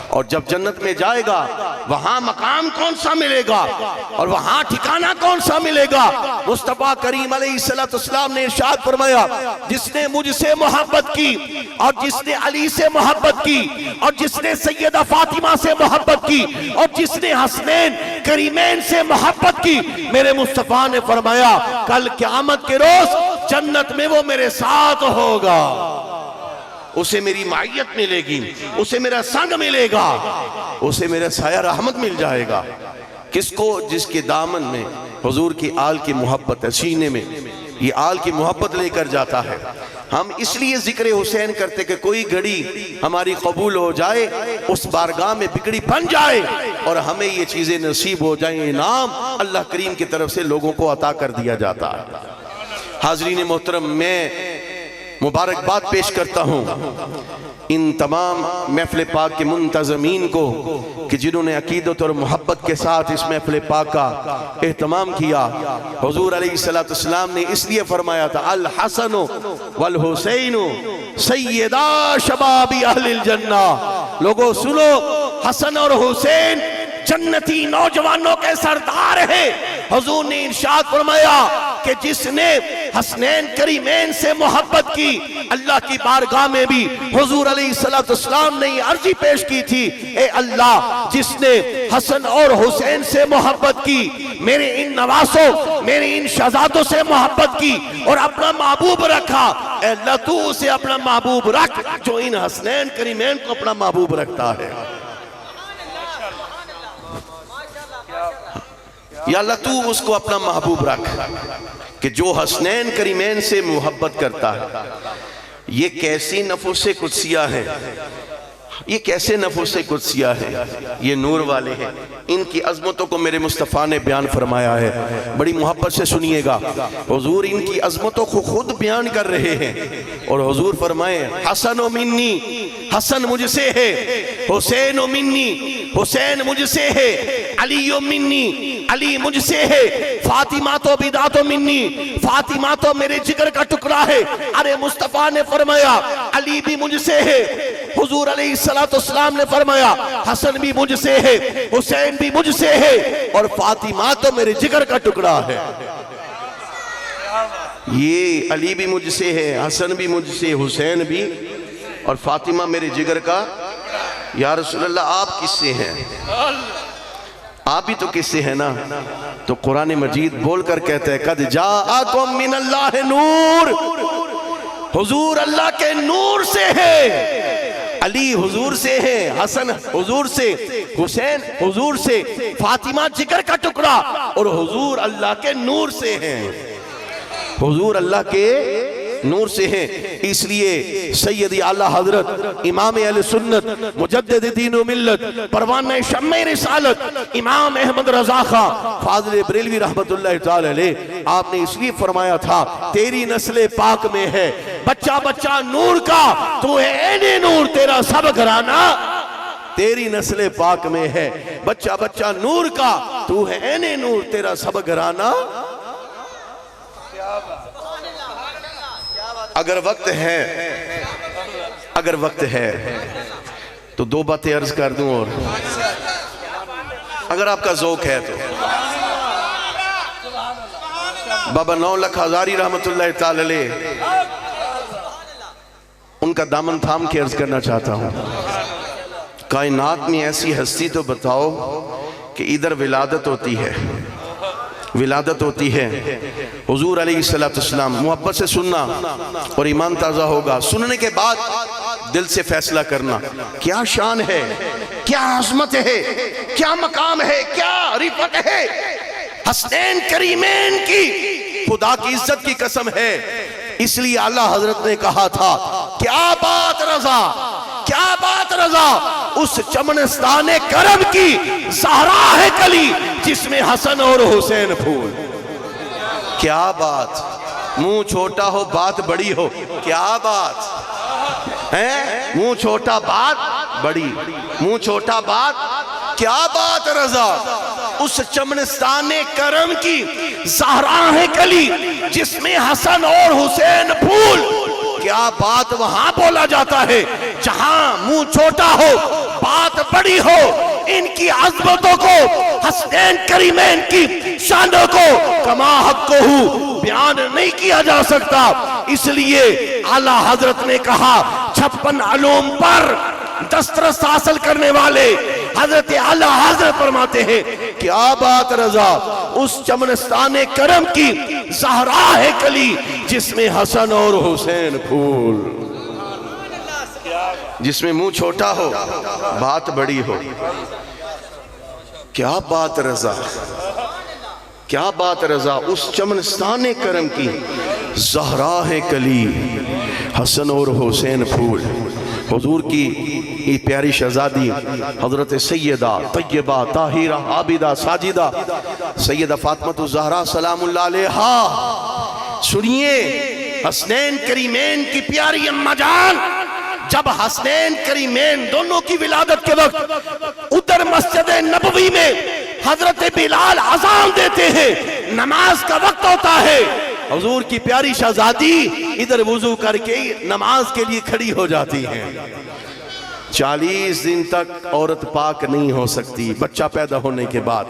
और जब जन्नत में जाएगा वहां मकाम कौन सा मिलेगा और वहां ठिकाना कौन सा मिलेगा। मुस्तफा करीम अलैहिस्सलाम ने इरशाद फरमाया, जिसने मुझसे मोहब्बत की और जिसने अली से मोहब्बत की और जिसने सैयदा फातिमा से मोहब्बत की और जिसने हसनैन करीमैन से मोहब्बत की, मेरे मुस्तफा ने फरमाया कल क़यामत के रोज जन्नत में वो मेरे साथ होगा, उसे मेरी मायत मिलेगी, उसे मेरा संग मिलेगा, उसे मेरा साया रहमत मिल जाएगा। किसको? जिसके दामन में हुजूर की आल की मोहब्बत है, सीने में ये आल की मोहब्बत लेकर जाता है। हम इसलिए जिक्र हुसैन करते कि कोई घड़ी हमारी कबूल हो जाए, उस बारगाह में बिगड़ी बन जाए और हमें ये चीजें नसीब हो जाए। इनाम अल्लाह करीम की तरफ से लोगों को अता कर दिया जाता है। हाज़रीन मोहतरम, मैं मुबारकबाद पेश करता हूँ इन तमाम महफिल पाक के मुंतज़मीन को कि जिन्होंने अकीदत और मोहब्बत के साथ इस महफिल पाक का एहतमाम किया। हुजूर अलैहिस्सलाम ने इसलिए फरमाया था, अल हसन वल हुसैन सैयदा शबाबी अहलिल जन्ना। लोगों सुनो, हसन और हुसैन जन्नती नौजवानों के सरदार हैं। हुजूर ने इरशाद फरमाया कि जिसने हसनैन करीमैन से मोहब्बत की, अल्लाह की बारगाह में भी हुजूर अलैहिस्सलाम ने अर्जी पेश की थी, ए अल्लाह जिसने हसन और हुसैन से मोहब्बत की, मेरे इन नवासों, मेरे इन शहजादों से मोहब्बत की और अपना महबूब रखा, ए अल्लाह तू उसे अपना महबूब रख जो इन हसनैन करीमैन को अपना महबूब रखता है। या अल्लाह तू उसको अपना महबूब रख कि जो हसनैन करीमैन से मोहब्बत करता है। ये कैसी नफुस कुदसिया है, ये कैसे नफुस कुदसिया है, ये नूर वाले हैं। इनकी अजमतों को मेरे मुस्तफ़ा ने बयान फरमाया है, बड़ी मोहब्बत से सुनिएगा। हुजूर इनकी अजमतों को खुद बयान कर रहे हैं और हुजूर फरमाए, हसन ओ मिन्नी, हसन मुझसे है, हुसैन ओ मिन्नी, हुसैन मुझसे है, अली ओ मिन्नी, अली मुझसे है, फातिमा तो बिदा तो मिन्नी, फातिमा तो मेरे जिगर का टुकड़ा है। अरे मुस्तफ़ा ने फरमाया अली भी मुझसे है, हुजूर अलैहिस्सलाम ने फरमाया हसन भी मुझसे है, हुसैन भी मुझसे है और फातिमा तो मेरे जिगर का टुकड़ा है। ये अली भी मुझसे है, हसन भी मुझसे, हुसैन भी और फातिमा मेरे जिगर का। या रसूल अल्लाह आप किससे हैं? आप भी तो किससे है ना। तो कुरान मजीद बोलकर कहते हैं, कद जाअकुम मिनल्लाहि नूर, हुजूर अल्लाह के नूर से है। अली हुजूर से है, हसन हुजूर से, हुसैन हुजूर से, फातिमा जिगर का टुकड़ा और हुजूर अल्लाह के नूर से हैं, हुजूर अल्लाह के नूर से हैं। इसलिए सैयदी आला हजरत इमाम अहले सुन्नत मुजद्दिद दीन व मिल्लत परवाना शम्मे रिसालत इमाम अहमद रजा खां फाज़िल बरेलवी रहमतुल्लाह तआला अलैह, आपने इसलिए फरमाया था, तेरी नस्ल पाक में है बच्चा बच्चा नूर का, तू है ऐने नूर तेरा सब घराना। तेरी नस्ल पाक में है बच्चा बच्चा नूर का, तू है ऐने नूर तेरा सब घराना। अगर वक्त है, अगर वक्त है तो दो बातें अर्ज कर दूं, और अगर आपका ज़ौक़ है तो बाबा 9 लाख हज़ारी रहमतुल्लाह ताला अलैह, उनका दामन थाम के अर्ज करना चाहता हूं। कायनात में ऐसी हस्ती तो बताओ कि इधर विलादत होती है, विलादत होती है, हुजूर अलैहिस्सलाम, मोहब्बत से सुनना और ईमान ताज़ा होगा, सुनने के बाद दिल से फैसला करना। क्या शान है, क्या अज़मत है, क्या मकाम है, क्या रिफ़त है हसनैन करीमैन की, खुदा की इज्जत की कसम है। इसलिए आला हजरत ने कहा था, क्या बात रजा, क्या बात रजा, उस चमनस्ताने करम की ज़हरा है कली जिसमें हसन और हुसैन फूल। क्या बात, मुंह छोटा हो बात बड़ी हो, क्या बात है, मुंह छोटा बात बड़ी, मुंह छोटा बात क्या बात रजा। उस चमनस्तान करम की ज़हरा है कली जिसमें हसन और हुसैन फूल, क्या बात वहां बोला जाता है जहां मुंह छोटा हो बात बड़ी हो। इनकी अज़मतों को, हसनैन करीमैन की शानों को कमा हक़्क़ो बयान नहीं किया जा सकता। इसलिए आला हजरत ने कहा 56 अलूम पर दस्तरस हासिल करने वाले हजरत आला हजरत फरमाते हैं क्या बात रजा। उस चमनस्तान करम की ज़हरा है कली जिसमें हसन और हुसैन फूल, जिसमें मुंह छोटा हो बात बड़ी हो। क्या बात रजा, क्या बात रजा। उस चमनस्तान करम की ज़हरा है कली हसन और हुसैन फूल। हुजूर की ये प्यारी शहजादी हजरत सैयदा तय्यबा ताहिरा आबिदा साजिदा सैयदा फातिमा ज़हरा सलामुल्लाह अलैहा। सुनिए, हसनैन करीमैन की प्यारी अम्मा जान जब हसनैन करीमैन दोनों की विलादत के वक्त उधर मस्जिद नबवी में हजरत बिलाल अज़ान देते हैं, नमाज का वक्त होता है, हुजूर की प्यारी शहजादी इधर वुजू करके नमाज के लिए खड़ी हो जाती हैं। 40 दिन तक औरत पाक नहीं हो सकती बच्चा पैदा होने के बाद,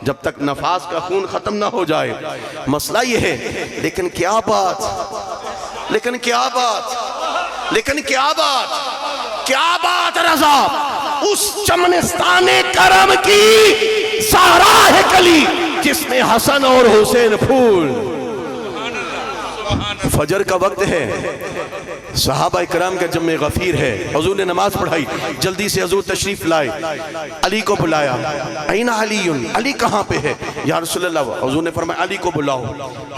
जब तक नफास का खून खत्म ना हो जाए। मसला ये है, लेकिन क्या बात, लेकिन क्या बात, लेकिन क्या बात, क्या बात रजा। उस चमनस्तान करम की ज़हरा है कली जिसमें हसन और हुसैन फूल। फजर का वक्त है, सहाबा इकराम का जम्मे गफीर है, हुजूर ने नमाज पढ़ाई, जल्दी से हुजूर तशरीफ लाए, अली को बुलाया। ऐना अलीयुन, अली कहाँ पे है या रसूलल्लाह। हुजूर ने फरमाया अली को बुलाओ।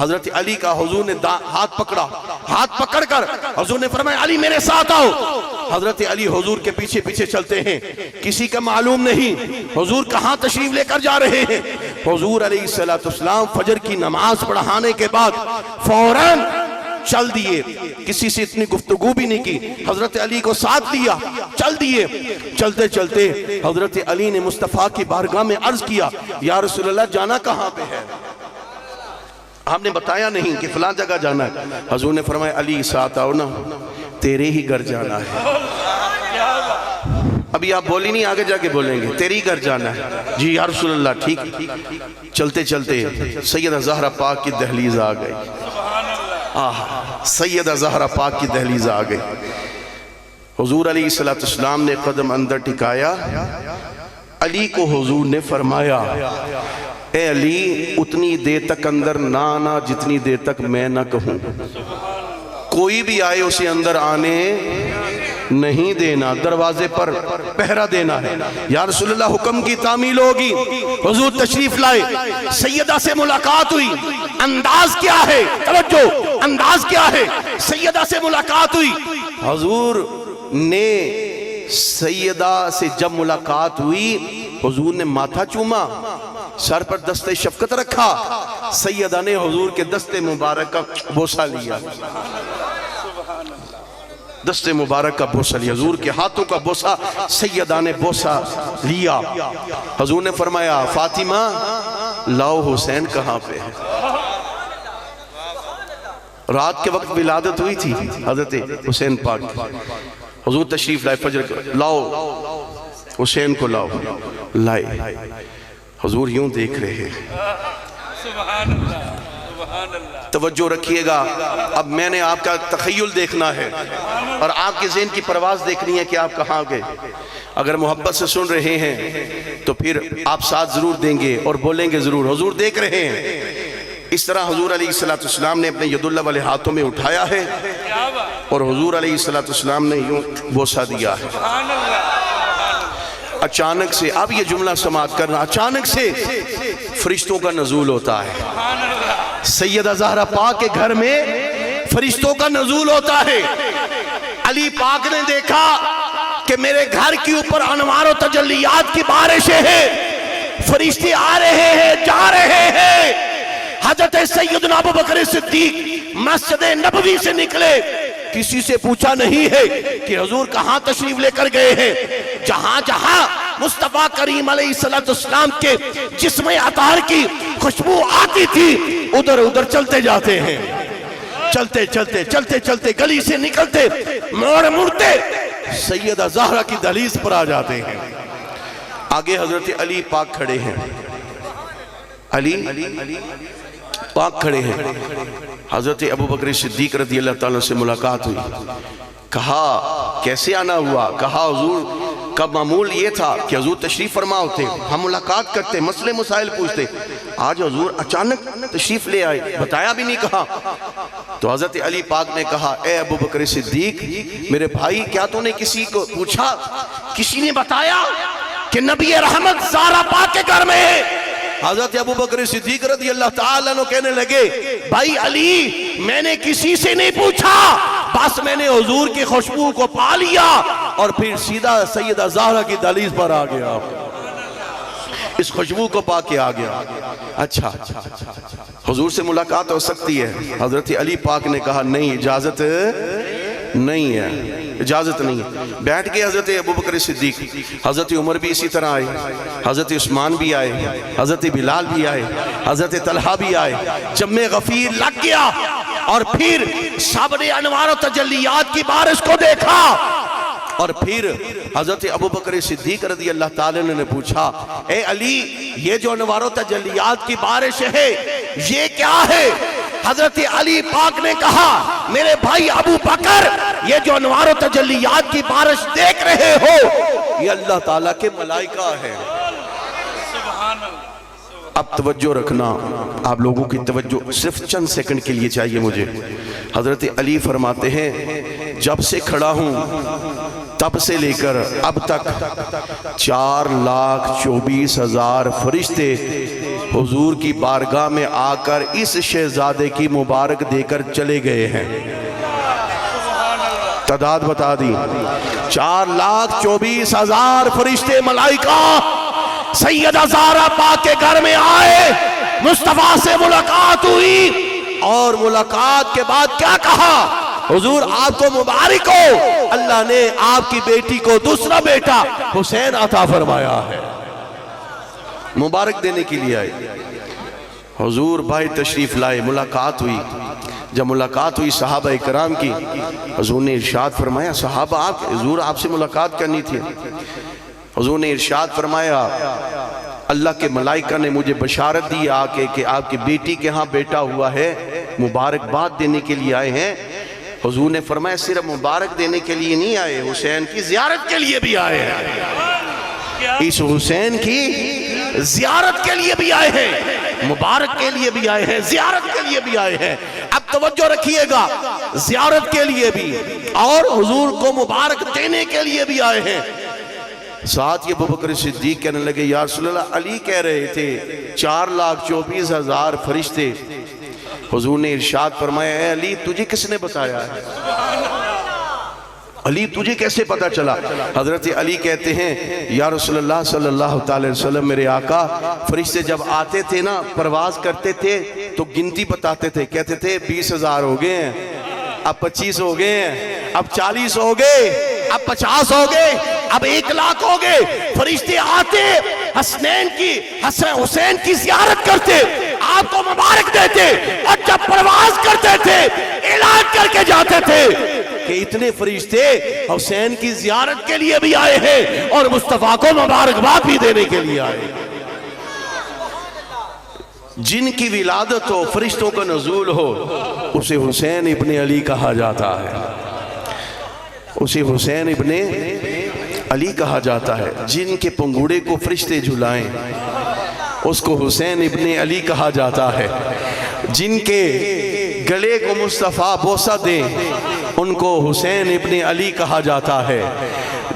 हजरत अली का हुजूर ने हाथ पकड़ा, हाथ पकड़कर हुजूर ने फरमाया अली मेरे साथ आओ। हजरत अली हुजूर के पीछे पीछे चलते हैं, किसी का मालूम नहीं हुजूर कहाँ तशरीफ लेकर जा रहे हैं। हुजूर अलैहिस्सलाम फजर की नमाज पढ़ाने के बाद फौरन चल दिए, किसी से इतनी गुफ्तगू भी नहीं की, हजरत अली को साथ लिया, चल दिए। चलते चलते हजरत अली ने मुस्तफा की बारगाह में अर्ज किया या रसूलल्लाह जाना कहाँ पे है। हमने बताया नहीं कि फलां जगह जाना है। हुजूर ने फरमाया अली साथ आओ ना, तेरे ही घर जाना है। अभी आप बोली नहीं, आगे जाके बोलेंगे तेरे ही घर जाना है। जी या रसूलल्लाह ठीक। चलते चलते सैयदा ज़हरा पाक की दहलीज आ गई। सैयदा ज़हरा पाक की दहलीज आ गई। हुजूर अलैहिस्सलाम ने कदम अंदर टिकाया, अली को हुजूर ने फरमाया ए अली उतनी देर तक अंदर ना आना जितनी देर तक मैं ना कहूं। कोई भी आए उसे अंदर आने नहीं देना, दरवाजे पर पहरा देना है। या रसूलल्लाह हुक्म की तामील होगी। हुजूर तशरीफ लाए, सैयदा से मुलाकात हुई। अंदाज क्या है, तवज्जो, अंदाज क्या है। सैयदा से मुलाकात हुई, हुजूर ने सैयदा से जब मुलाकात हुई हुजूर ने माथा चूमा, सर पर दस्ते शफकत रखा। सैयदा ने हुजूर के दस्ते मुबारक का बोसा लिया, दस्ते मुबारक का बोसा लिया, हुजूर के हाथों का बोसा सैयदा ने बोसा लिया। हुजूर ने फरमाया फातिमा लाओ हुसैन कहाँ पे है। रात के वक्त विलादत हुई थी हजरत हुसैन पाक। हुजूर तशरीफ लाए, फजर लाओ हुसैन को लाओ, लाए। हुजूर यूं देख रहे हैं। तवज्जो रखिएगा, अब मैंने आपका तखय्युल देखना है और आपके ज़हन की परवाज़ देखनी है कि आप कहाँ गए। अगर मोहब्बत से सुन रहे हैं तो फिर आप साथ ज़रूर देंगे और बोलेंगे ज़रूर हुजूर देख रहे हैं। इस तरह हुजूर अलैहिस्सलाम ने अपने यदुल्लाह वाले हाथों में उठाया है और हुजूर अलैहिस्सलाम ने यूं बोसा दिया है। अचानक से, अब ये जुमला समाअत करना, अचानक से फरिश्तों का नज़ूल होता है। सैयदा ज़हरा पाक के घर में फरिश्तों का नज़ूल होता है। अली पाक ने देखा कि मेरे घर के ऊपर अनवार और तजल्लियात की बारिशें हैं, फरिश्ते आ रहे हैं जा रहे हैं। हजरत सैयदना अबू बकर सिद्दीक मस्जिद नबवी से निकले, किसी से पूछा नहीं है कि हुजूर कहां तशरीफ लेकर गए हैं। जहां जहां मुस्तफा करीम अलैहिस्सलाम के जिस्म अतार की खुशबू आती थी उधर उधर चलते जाते हैं। चलते चलते चलते चलते गली से निकलते मोड़ मुड़ते सैयदा ज़हरा की दहलीज पर आ जाते हैं। आगे हजरत अली पाक खड़े हैं। अली पाक खड़े हैं। हजरत अबू बकर सिद्दीक रज़ी अल्लाह ताला से मुलाकात हुई। कहा कैसे आना हुआ? कहा हुजूर का मामूल ये था कि हुजूर तशरीफ फरमा होते, हम मुलाकात करते, मसले मसाइल पूछते। आज हुजूर अचानक तशरीफ ले आए, बताया भी नहीं कहा। तो हजरत अली पाक ने कहा ए अबू बकर सिद्दीक मेरे भाई, क्या तूने किसी को पूछा? किसी ने बताया कि नबी रहमत ज़हरा पाक के घर में है? हजरत अबू बकर सिद्दीक रज़ी अल्लाह ताला अन्हु कहने लगे भाई अली, मैंने किसी से नहीं पूछा, बस मैंने हुजूर की खुशबू को पा लिया और फिर सीधा सैयदा ज़हरा की दहलीज पर आ गया, इस खुशबू को पाके आ गया। अच्छा हुजूर से मुलाकात हो सकती है? हजरत अली पाक ने कहा नहीं, इजाजत नहीं है, इजाजत नहीं है। बैठ गए हजरत अबू बकर सिद्दीक। हजरत उमर भी इसी तरह आए, हजरत उस्मान भी आए, हजरत बिलाल भी आए, हजरत तलहा भी आए। जम्मे गफीर लग गया और फिर सबने अनवार और तजल्लियात की बारिश को देखा। और फिर हजरत अबू बकर सिद्दीक रज़ी अल्लाह ताला ने पूछा ए अली, ये जो अनवार और तजल्लियात की बारिश है ये क्या है? हजरत अली पाक ने कहा मेरे भाई अबू बकर, ये जो अनवार और तजल्लियात की बारिश देख रहे हो ये अल्लाह ताला के मलाइका है। अब तवज्जो रखना, आप लोगों की तवज्जो सिर्फ चंद सेकंड के लिए चाहिए मुझे। हजरत अली फरमाते हैं जब से खड़ा हूं तब से लेकर अब तक 4,24,000 फरिश्ते हुजूर की बारगाह में आकर इस शहजादे की मुबारक देकर चले गए हैं। तादाद बता दी, 4,24,000 फरिश्ते मलाइका सैयदा ज़हरा पाक के घर में आए, मुस्तफा से मुलाकात हुई और मुलाकात के बाद क्या कहा? हुजूर आपको मुबारक हो, अल्लाह ने आपकी बेटी को दूसरा बेटा हुसैन अता फरमाया है। मुबारक देने के लिए आए। हुजूर भाई तशरीफ लाए, मुलाकात हुई। जब मुलाकात हुई सहाबा इकराम की, हुजूर ने इरशाद फरमाया सहाबा आप, हुजूर आपसे मुलाकात करनी थी। हुजूर ने इरशाद फरमाया अल्लाह के मलाइका ने मुझे बशारत दी आके कि आपकी बेटी के यहाँ बेटा हुआ है, मुबारकबाद देने के लिए आए हैं। हुजूर ने फरमाया सिर्फ मुबारक देने के लिए नहीं आए, हुसैन की ज़ियारत के लिए भी आए हैं। इस हुसैन की ज़ियारत के लिए भी आए हैं, मुबारक के लिए भी आए हैं, ज़ियारत के लिए भी आए हैं। अब तवज्जो रखिएगा, ज़ियारत के लिए भी और हुजूर को मुबारक देने के लिए भी आए हैं। साथ ये अबू बकर सिद्दीक कहने लगे या रसूलल्लाह, अली कह रहे थे 4,24,000 फरिश्ते। हुजूर ने इरशाद फरमाया ए अली, तुझे किसने बताया है? अली तुझे कैसे पता चला? हजरत अली कहते हैं या रसूलल्लाह सल्लल्लाहु अलैहि वसल्लम, मेरे आका फरिश्ते जब आते थे ना, परवाज करते थे तो गिनती बताते थे, कहते थे 20,000 हो गए हैं, अब 25 हो गए हैं, अब 40 हो गए, अब 50 हो गए, अब 1,00,000 हो गए। फरिश्ते आते हुसैन की ज़ियारत करते, आपको मुबारक देते और जब प्रवास करते थे ऐलान करके जाते थे कि इतने फरिश्ते हुसैन की ज़ियारत के लिए भी आए हैं और मुस्तफा को मुबारकबाद भी देने के लिए आए। जिनकी विलादत हो, फरिश्तों का नज़ूल हो, उसे हुसैन इब्ने अली कहा जाता है, उसे हुसैन इब्ने अली कहा जाता है। जिनके पंगुड़े को फरिश्ते झुलाएं उसको हुसैन इब्ने अली कहा जाता है। जिनके गले को मुस्तफ़ा बोसा दें उनको हुसैन इब्ने अली कहा जाता है।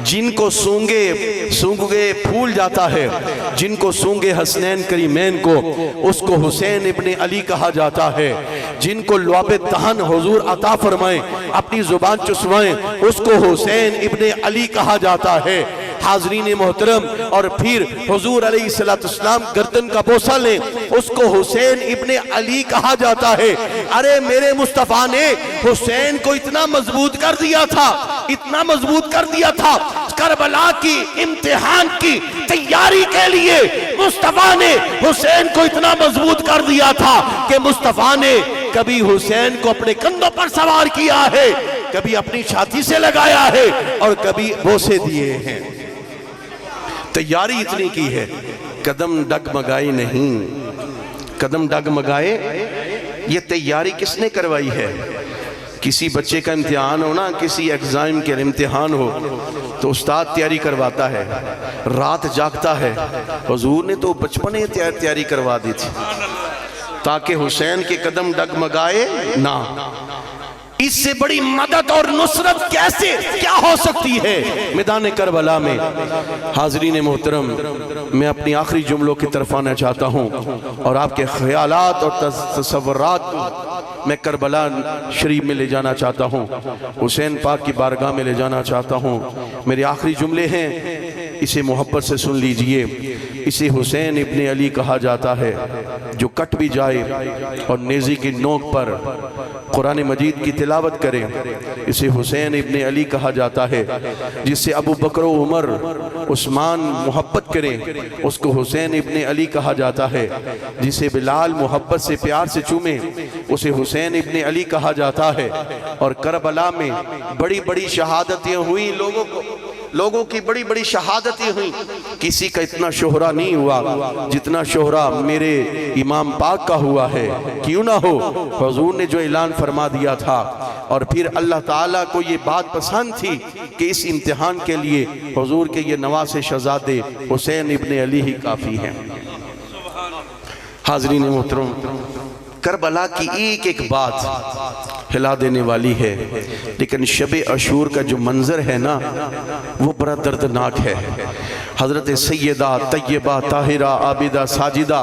जिनको सूंगे फूल जाता है, जिनको सूंगे हसनैन करीमैन को, उसको हुसैन इब्ने अली कहा जाता है। जिनको लुआबे तहन हुजूर अता फरमाएं, अपनी जुबान चुसवाएं, उसको हुसैन इब्ने अली कहा जाता है। हाजरीन मोहतरम, और फिर हुजूर अलैहिस्सलाम गर्दन का बोसा लें, उसको हुसैन इब्ने अली कहा जाता है। अरे मेरे मुस्तफा ने हुसैन को इतना मजबूत कर दिया था, इतना मजबूत कर दिया था, करबला की इम्तिहान की तैयारी के लिए मुस्तफा ने हुसैन को इतना मजबूत कर दिया था कि मुस्तफा ने कभी हुसैन को अपने कंधों पर सवार किया है, कभी अपनी छाती से लगाया है और कभी बोसे दिए हैं। तैयारी इतनी की है, कदम डगमगाए नहीं, कदम डगमगाए। ये तैयारी किसने करवाई है? किसी बच्चे का इम्तिहान हो ना, किसी एग्जाम के इम्तिहान हो तो उस्ताद तैयारी करवाता है, रात जागता है। हुजूर ने तो बचपन ही तैयारी करवा दी थी ताकि हुसैन के कदम डगमगाए ना। इससे बड़ी मदद और नुसरत कैसे क्या हो सकती है मैदान करबला में। हाज़रीन मोहतरम, मैं अपनी आखिरी जुमलों की तरफ आना चाहता हूँ और आपके ख्यालात और तसव्वुरात मैं करबला शरीफ में ले जाना चाहता हूँ, हुसैन पाक की बारगाह में ले जाना चाहता हूँ। मेरे आखिरी जुमले हैं, इसे मोहब्बत से सुन लीजिए। इसे हुसैन इब्ने अली कहा जाता है जो कट भी जाए और नेज़ी की नोक पर कुरान मजीद की तिलावत करे। इसे हुसैन इब्ने अली कहा जाता है जिससे अबू बकर उमर उस्मान मोहब्बत करें, उसको हुसैन इब्ने अली कहा जाता है। जिसे बिलाल मोहब्बत से प्यार से चूमे, उसे हुसैन इब्ने अली कहा जाता है। और करबला में बड़ी बड़ी शहादतें हुई, लोगों की बड़ी बड़ी शहादतें हुई। किसी का इतना शोहरा नहीं हुआ जितना शोहरा मेरे इमाम पाक का हुआ है। क्यों ना हो, हुजूर ने जो ऐलान फरमा दिया था और फिर अल्लाह ताला को ये बात पसंद थी कि इस इम्तिहान के लिए हुजूर के ये नवासे शहजादे हुसैन इब्ने अली ही काफ़ी हैं। हाज़रीन मोहतरम, करबला की एक एक बात हिला देने वाली है, लेकिन शब अशूर का जो मंजर है ना वो बड़ा दर्दनाक है। हज़रत सैयदा तैयबा ताहिरा आबिदा साजिदा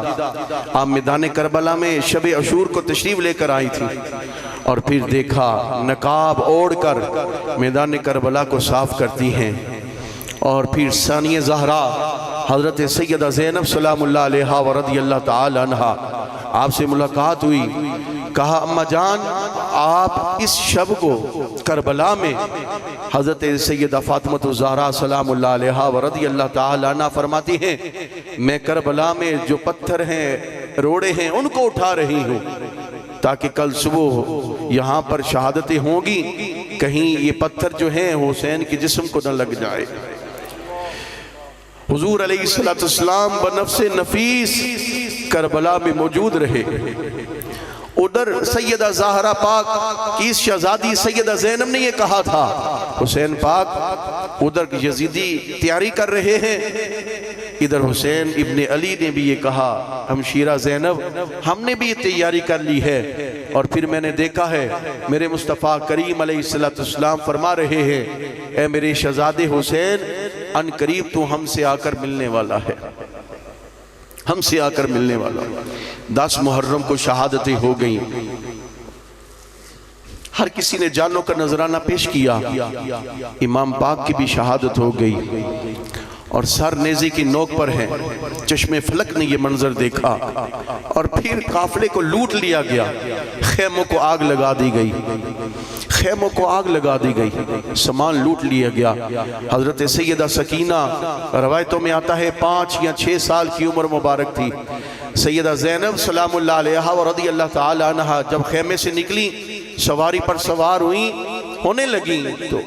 आप मैदान करबला में शब अशूर को तशरीफ़ लेकर आई थी और फिर देखा नकाब ओढ़कर मैदान करबला को साफ करती हैं। और फिर सानिया ज़हरा हज़रत सैयदा ज़ैनब सलामुल्लाह अलैहा व रज़ियल्लाहु ताला अन्हा आपसे मुलाकात हुई। कहा अम्मा जान, आप इस शब को करबला में हज़रत सैयदा फ़ातिमा ज़हरा सलामुल्लाह अलैहा व रज़ियल्लाहु ताला अन्हा फरमाती हैं, मैं करबला में जो पत्थर हैं, रोड़े हैं, उनको उठा रही हूँ ताकि कल सुबह यहाँ पर शहादतें होंगी, कहीं ये पत्थर जो हैं हुसैन के जिस्म को न लग जाए। हुजूर अलैहिस्सलाम बनफ्से नफीस करबला में मौजूद रहे। उधर सैयदा ज़हरा पाक की शहजादी सैयदा ज़ैनब ने ये कहा था, हुसैन पाक उधर यजीदी तैयारी कर रहे हैं, इधर हुसैन इब्ने अली ने भी ये कहा, हमशीरा ज़ैनब हमने भी ये तैयारी कर ली है। और फिर मैंने देखा है मेरे मुस्तफ़ा करीम अलैहिस्सलाम फरमा रहे हैं, ए मेरे शहजादे हुसैन, अन करीब तू हमसे आकर मिलने वाला है, हमसे आकर मिलने वाला। 10 मुहर्रम को शहादतें हो गई, हर किसी ने जानों का नजराना पेश किया। इमाम पाक की भी शहादत हो गई और सर नेज़े की नोक पर है। चश्मे फलक ने ये मंजर देखा और फिर काफले को लूट लिया गया, खेमों को आग लगा दी गई, खेमों को आग लगा दी गई, सामान लूट लिया गया। हजरत सैयदा सकीना, रवायतों में आता है 5 या 6 साल की उम्र मुबारक थी। सैयदा ज़ैनब सलामुल्लाह अलैहा व रज़ियल्लाहु ताला अन्हा जब खेमे से निकली, सवारी पर सवार हुई, होने लगी तो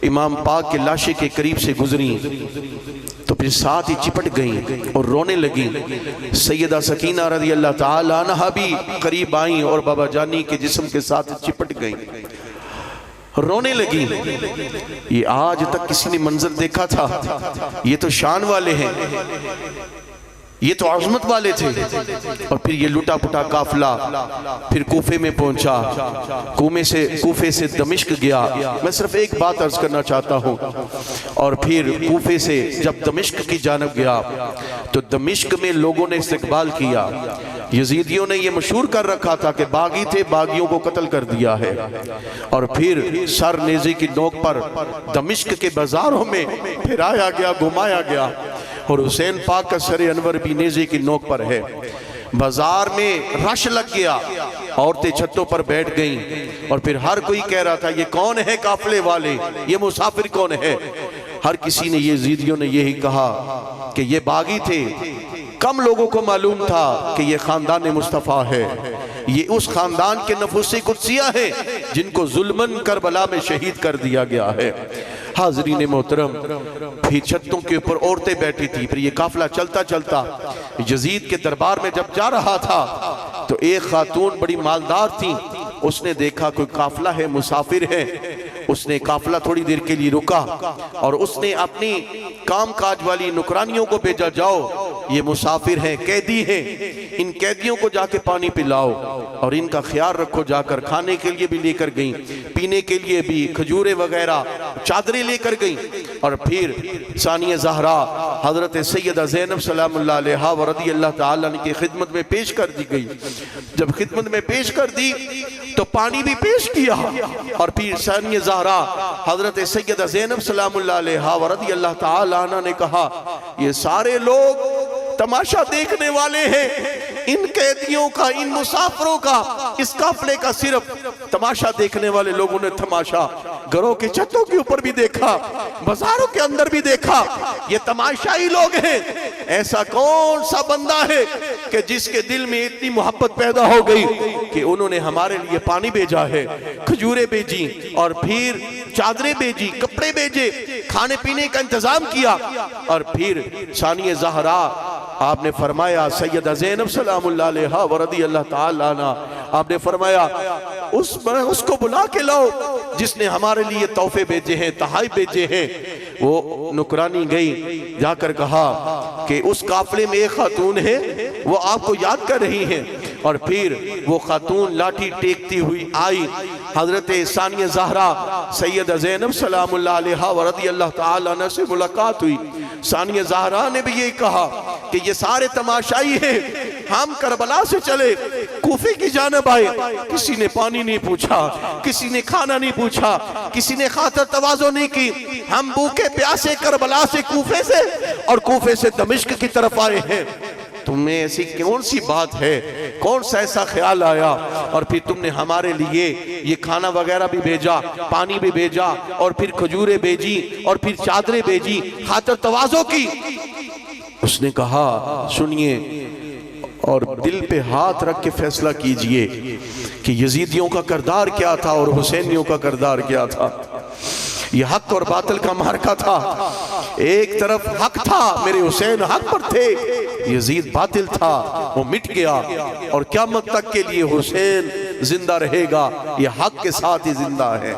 इमाम पाक के लाशे के करीब से गुजरी तो फिर साथ ही चिपट गई और रोने लगी। सैयदा सकीना रज़ियल्लाहु ताला अन्हा भी करीब आई और बाबा जानी के जिस्म के साथ चिपट गई, रोने लगी। ये आज तक किसी ने मंजर देखा था? ये तो शान वाले हैं। ये तो अज़मत वाले थे। और फिर ये लुटा पुटा काफिला फिर कूफे में पहुंचा, कूफे से दमिश्क गया। मैं सिर्फ एक बात अर्ज करना चाहता हूं। और फिर कूफे से जब दमिश्क की जानब गया तो दमिश्क में लोगों ने इस्तकबाल किया। यजीदियों ने ये मशहूर कर रखा था कि बागी थे, बागियों को कत्ल कर दिया है। और फिर सर नेज़े की नोक पर दमिश्क के बाजारों में फिराया गया, घुमाया गया। और हुसैन पाक का सर अनवर भी नेज़े की नोक पर है। बाजार में रश लग गया, औरतें छतों पर बैठ गईं। और फिर हर कोई कह रहा था ये कौन है काफिले वाले, ये मुसाफिर कौन है। हर किसी ने, ये यजीदियों ने यही कहा कि ये बागी थे। कम लोगों को मालूम था कि ये खानदान मुस्तफ़ा है, ये उस खानदान के नफूस कुदसिया है जिनको जुल्मन करबला में शहीद कर दिया गया है। हाज़रीन मोहतरम, फिर छतों के ऊपर औरतें बैठी थी। फिर ये काफिला चलता चलता यजीद के दरबार में जब जा रहा था तो एक खातून बड़ी मालदार थी, उसने देखा कोई काफिला है, मुसाफिर है। उसने काफिला थोड़ी देर के लिए रुका और उसने अपनी काम काज वाली नुकरानियों को भेजा, जाओ ये मुसाफिर हैं, कैदी हैं, इन कैदियों को जाके पानी पिलाओ और इनका ख्याल रखो। जाकर खाने के लिए भी लेकर गई, पीने के लिए भी खजूरें वगैरह, चादरें लेकर गई। और फिर सानिया ज़हरा हजरत सैयदा ज़ैनब सलामुल्लाह अलैहा व रज़ियल्लाहु ताला अन्हा की खिदमत में पेश कर दी गई। जब खिदमत में पेश कर दी तो पानी भी पेश किया। और फिर सानिया ज़हरा हजरत सैयदा ज़ैनब सलामुल्लाह अलैहा व रज़ियल्लाहु ताला अन्हा ने कहा, ये सारे लोग तमाशा देखने वाले हैं, इन कैदियों का, इन मुसाफिरों का, इस काफिले का सिर्फ तमाशा देखने वाले लोगों ने तमाशा घरों की छतों के ऊपर भी देखा, बाजारों के अंदर भी देखा। ये तमाशाई लोग हैं। ऐसा कौन सा बंदा है कि जिसके दिल में इतनी मोहब्बत पैदा हो गई कि उन्होंने हमारे लिए पानी भेजा है, खजूरें भेजी और फिर चादरें भेजी, कपड़े भेजे, खाने पीने का इंतजाम किया। और फिर सानिया ज़हरा आपने फरमाया, सैयदा ज़ैनब सलामुल्लाह अलैहा व रज़ियल्लाहु ताला अन्हा, आपने फरमाया उसको बुला के लाओ जिसने हमारे लिए तोहफे भेजे हैं, तहाई भेजे हैं। वो नुकरानी गई, जाकर कहा कि उस काफिले में एक खातून है, वो आपको याद कर रही है। और फिर वो खातून लाठी टेकती हुई आई। हजरत सानिया ज़हरा सैयदा ज़ैनब सलामुल्लाह अलैहा व रज़ियल्लाहु ताला अन्हा से मुलाकात हुई। सानिया ज़हरा ने भी यही कहा कि ये सारे तमाशाई हैं, हम करबला से चले कूफे की जानब आए, किसी ने पानी नहीं पूछा, किसी ने खाना नहीं पूछा, किसी ने खातर तवाज़ो नहीं की। हम भूखे प्यासे करबला से, कूफे से और कूफे से दमिश्क की तरफ आए हैं। तुम्हें ऐसी कौन सी बात है, कौन सा ऐसा ख्याल आया और फिर तुमने हमारे लिए ये खाना वगैरह भी भेजा, पानी भी भेजा और फिर खजूरें भेजी और फिर चादरें भेजी, खातर तवाज़ो की। उसने कहा, सुनिए और दिल पे हाथ रख के फैसला कीजिए कि यजीदियों का किरदार क्या था और हुसैनियों का किरदार क्या था। यह हक और बातिल का मार्का था। एक तरफ हक था, मेरे हुसैन हक पर थे, यजीद बातिल था, वो मिट गया और क़यामत तक के लिए हुसैन जिंदा रहेगा, यह हक के साथ ही जिंदा है।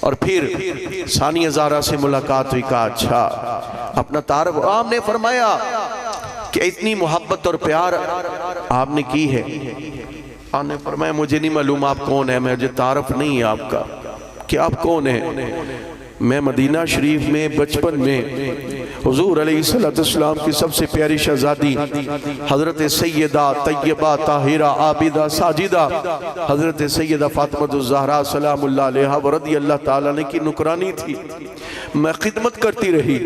और फिर सानिया ज़हरा से मुलाकात हुई, कहा अच्छा अपना तारफ। आपने फरमाया कि इतनी मोहब्बत और प्यार आपने की है। आपने फरमाया मुझे नहीं मालूम आप कौन है, मुझे तारफ नहीं है आपका कि आप कौन है। मैं मदीना शरीफ में बचपन में हुजूर अलैहिस्सलाम की सबसे प्यारी शहजादी हजरत सैयदा तैयबा ताहिरा आबिदा साजिदा हजरत सैयदा फातिमा ज़हरा सलामुल्लाह अलैहा व रज़ियल्लाहु ताला अन्हा की नुकरानी थी। मैं खिदमत करती रही,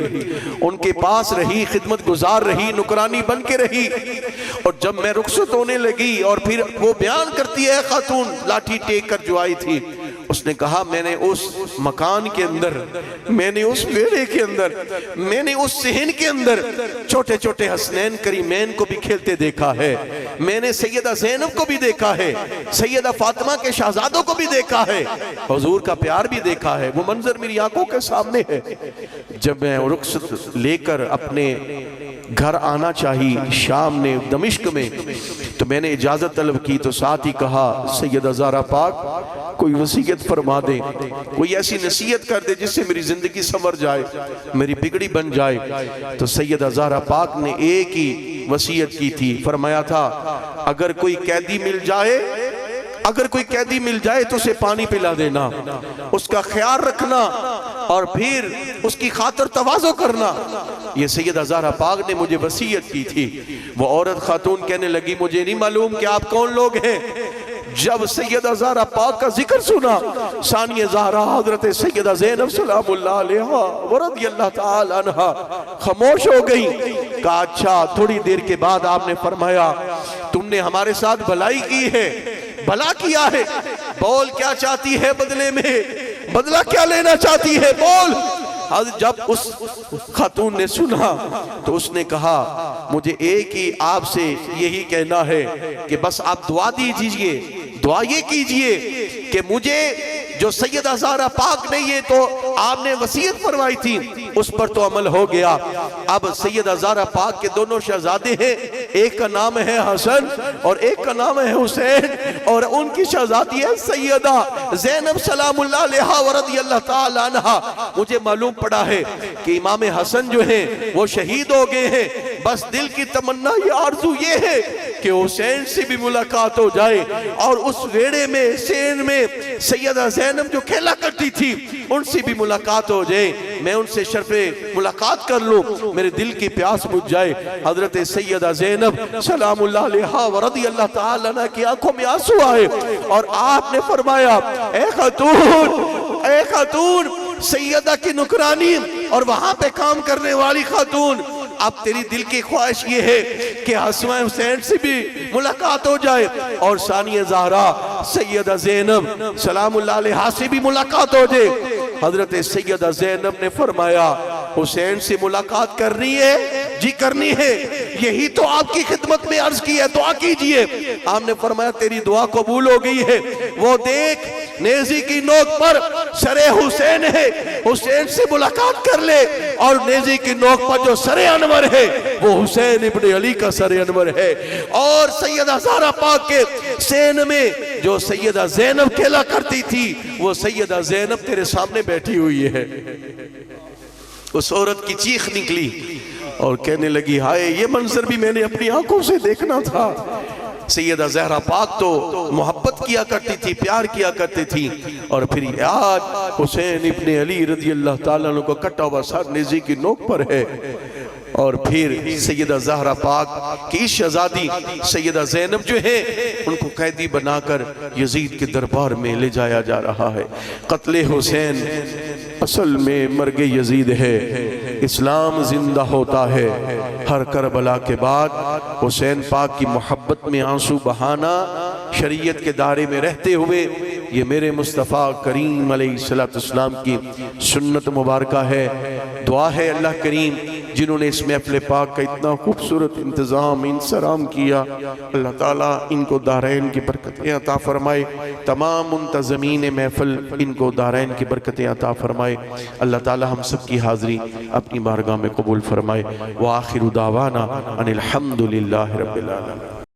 उनके पास रही, खिदमत गुजार रही, नुकरानी बन के रही। और जब मैं रुखसत होने लगी और फिर वो बयान करती है, खातून लाठी टेक कर जो आई थी, उसने कहा मैंने उस मकान के अंदर, मैंने उस बेड़े के अंदर, मैंने उस सहन के अंदर छोटे छोटे हसनैन करीमैन को भी खेलते देखा है, मैंने सैयदा ज़ैनब को भी देखा है, सैयदा फातिमा के शहजादों को भी देखा है, हुजूर का प्यार भी देखा है। वो मंजर मेरी आंखों के सामने है। जब मैं रुखसत लेकर अपने घर आना चाहिए शाम ने दमिश्क में, तो मैंने इजाजत तलब की तो साथ ही कहा सैयदा ज़हरा पाक कोई वसीयत फरमा दे, कोई ऐसी नसीहत कर दे जिससे मेरी जिंदगी संवर जाए, मेरी बिगड़ी बन जाए। तो सैयदा ज़हरा पाक ने एक ही वसीयत की थी, फरमाया था अगर कोई कैदी मिल जाए, अगर कोई कैदी मिल जाए तो उसे पानी पिला देना, उसका ख्याल रखना और फिर उसकी खातिर तवाज़ो करना। ये सैयदा ज़हरा पाक ने मुझे वसीयत की थी। वो औरत खातून कहने लगी मुझे नहीं मालूम कि आप कौन लोग हैं। जब सैयदा ज़हरा पाक का जिक्र सुना, सानिया ज़हरा हज़रत सैयदा ज़ैनब सलामुल्लाह अलैहा व रज़ियल्लाहु ताला अन्हा खामोश हो गई। कहा अच्छा। थोड़ी देर के बाद आपने फरमाया तुमने हमारे साथ भलाई की है, भला किया है, बोल क्या चाहती है बदले में, बदला क्या लेना चाहती है, बोल। जब उस खातून ने सुना तो उसने कहा मुझे एक ही आपसे यही कहना है कि बस आप दुआ दीजिए, दुआ ये कीजिए कि मुझे जो सैयदा ज़हरा पाक ने ये तो आपने वसीयत फरमाई थी उस पर तो अमल हो गया। अब सैयदा ज़हरा पाक के दोनों शहजादे हैं, एक का नाम है हसन और एक का नाम है हुसैन, और उनकी शहजादी है सैयदा ज़ैनब सलामुल्लाह अलैहा व रज़ियल्लाहु ताला अन्हा। मुझे मालूम पड़ा है कि इमाम हसन जो है वो शहीद हो गए हैं, बस दिल की तमन्ना ये आरज़ू ये है कि हुसैन से भी मुलाकात हो जाए और उस वेड़े में सेन में सैयदा ज़ैनब जो खेला करती थी उनसे भी मुलाकात हो जाए, मैं उनसे शर्फ़े मुलाकात कर लूं, मेरे दिल की प्यास बुझ जाए। हज़रत सैयदा ज़ैनब सलामुल्लाह अलैहा व रज़ियल्लाहु ताला अन्हा की आंखों में आंसू आए और आपने फरमाया ए खातून सैयदा की नुकरानी और वहां पे काम करने वाली खातून, अब तेरी दिल की ख्वाहिश ये है कि हसन हुसैन से भी मुलाकात हो जाए और सानिया ज़हरा सैयदा ज़ैनब सलामुल्लाह अलैहा से भी मुलाकात हो जाए। हजरत सैयदा ज़ैनब ने फरमाया हुसैन से मुलाकात करनी है जी, करनी है, यही तो आपकी खिदमत में अर्ज की है, दुआ कीजिए। आपने फरमाया तेरी दुआ कबूल हो गई है, वो देख नेज़ी की नोक पर सरे हुसैन है, हुसैन से मुलाकात कर ले, और नेज़ी की नोक पर जो सरे अनवर है वो हुसैन इब्ने अली का सरे अनवर है। और सैयदा ज़हरा पाक के सेन में जो सैयदा ज़ैनब खेला करती थी वो सैयदा ज़ैनब तेरे सामने बैठी हुई है। उस औरत की चीख निकली और कहने लगी हाय ये मंजर भी मैंने अपनी आंखों से देखना था। सैयदा ज़हरा पाक तो मोहब्बत किया करती थी, प्यार किया करती थी, और फिर आज हुसैन इब्ने अली रज़ियल्लाहु ताला अन्हु को कटा हुआ सर नेज़ी की नोक पर है। और फिर सैयदा ज़हरा पाक की शहजादी सैयदा ज़ैनब जो है उनको कैदी बनाकर यजीद के दरबार में ले जाया जा रहा है। कत्ले हुसैन असल में मर्गे यजीद है, इस्लाम जिंदा होता है। हर करबला के बाद हुसैन पाक की मोहब्बत में आंसू बहाना शरीयत के दायरे में रहते हुए ये मेरे मुस्तफ़ा करीम अलैहिस्सलाम की सुन्नत मुबारक है। दुआ है अल्लाह करीम जिन्होंने इस महफ़िल पाक का इतना खूबसूरत इंतज़ाम इंसराम किया, अल्लाह ताला इनको दारैन की बरकतें अता फरमाए, तमाम मुंतज़मीन महफ़िल इनको दारैन की बरकतें अता फरमाए। अल्लाह ताला हम सब की हाज़री अपनी बारगाह में कबूल फरमाए। व आखिरु दावाना अनिल हम्दुलिल्लाहि रब्बिल आलमीन।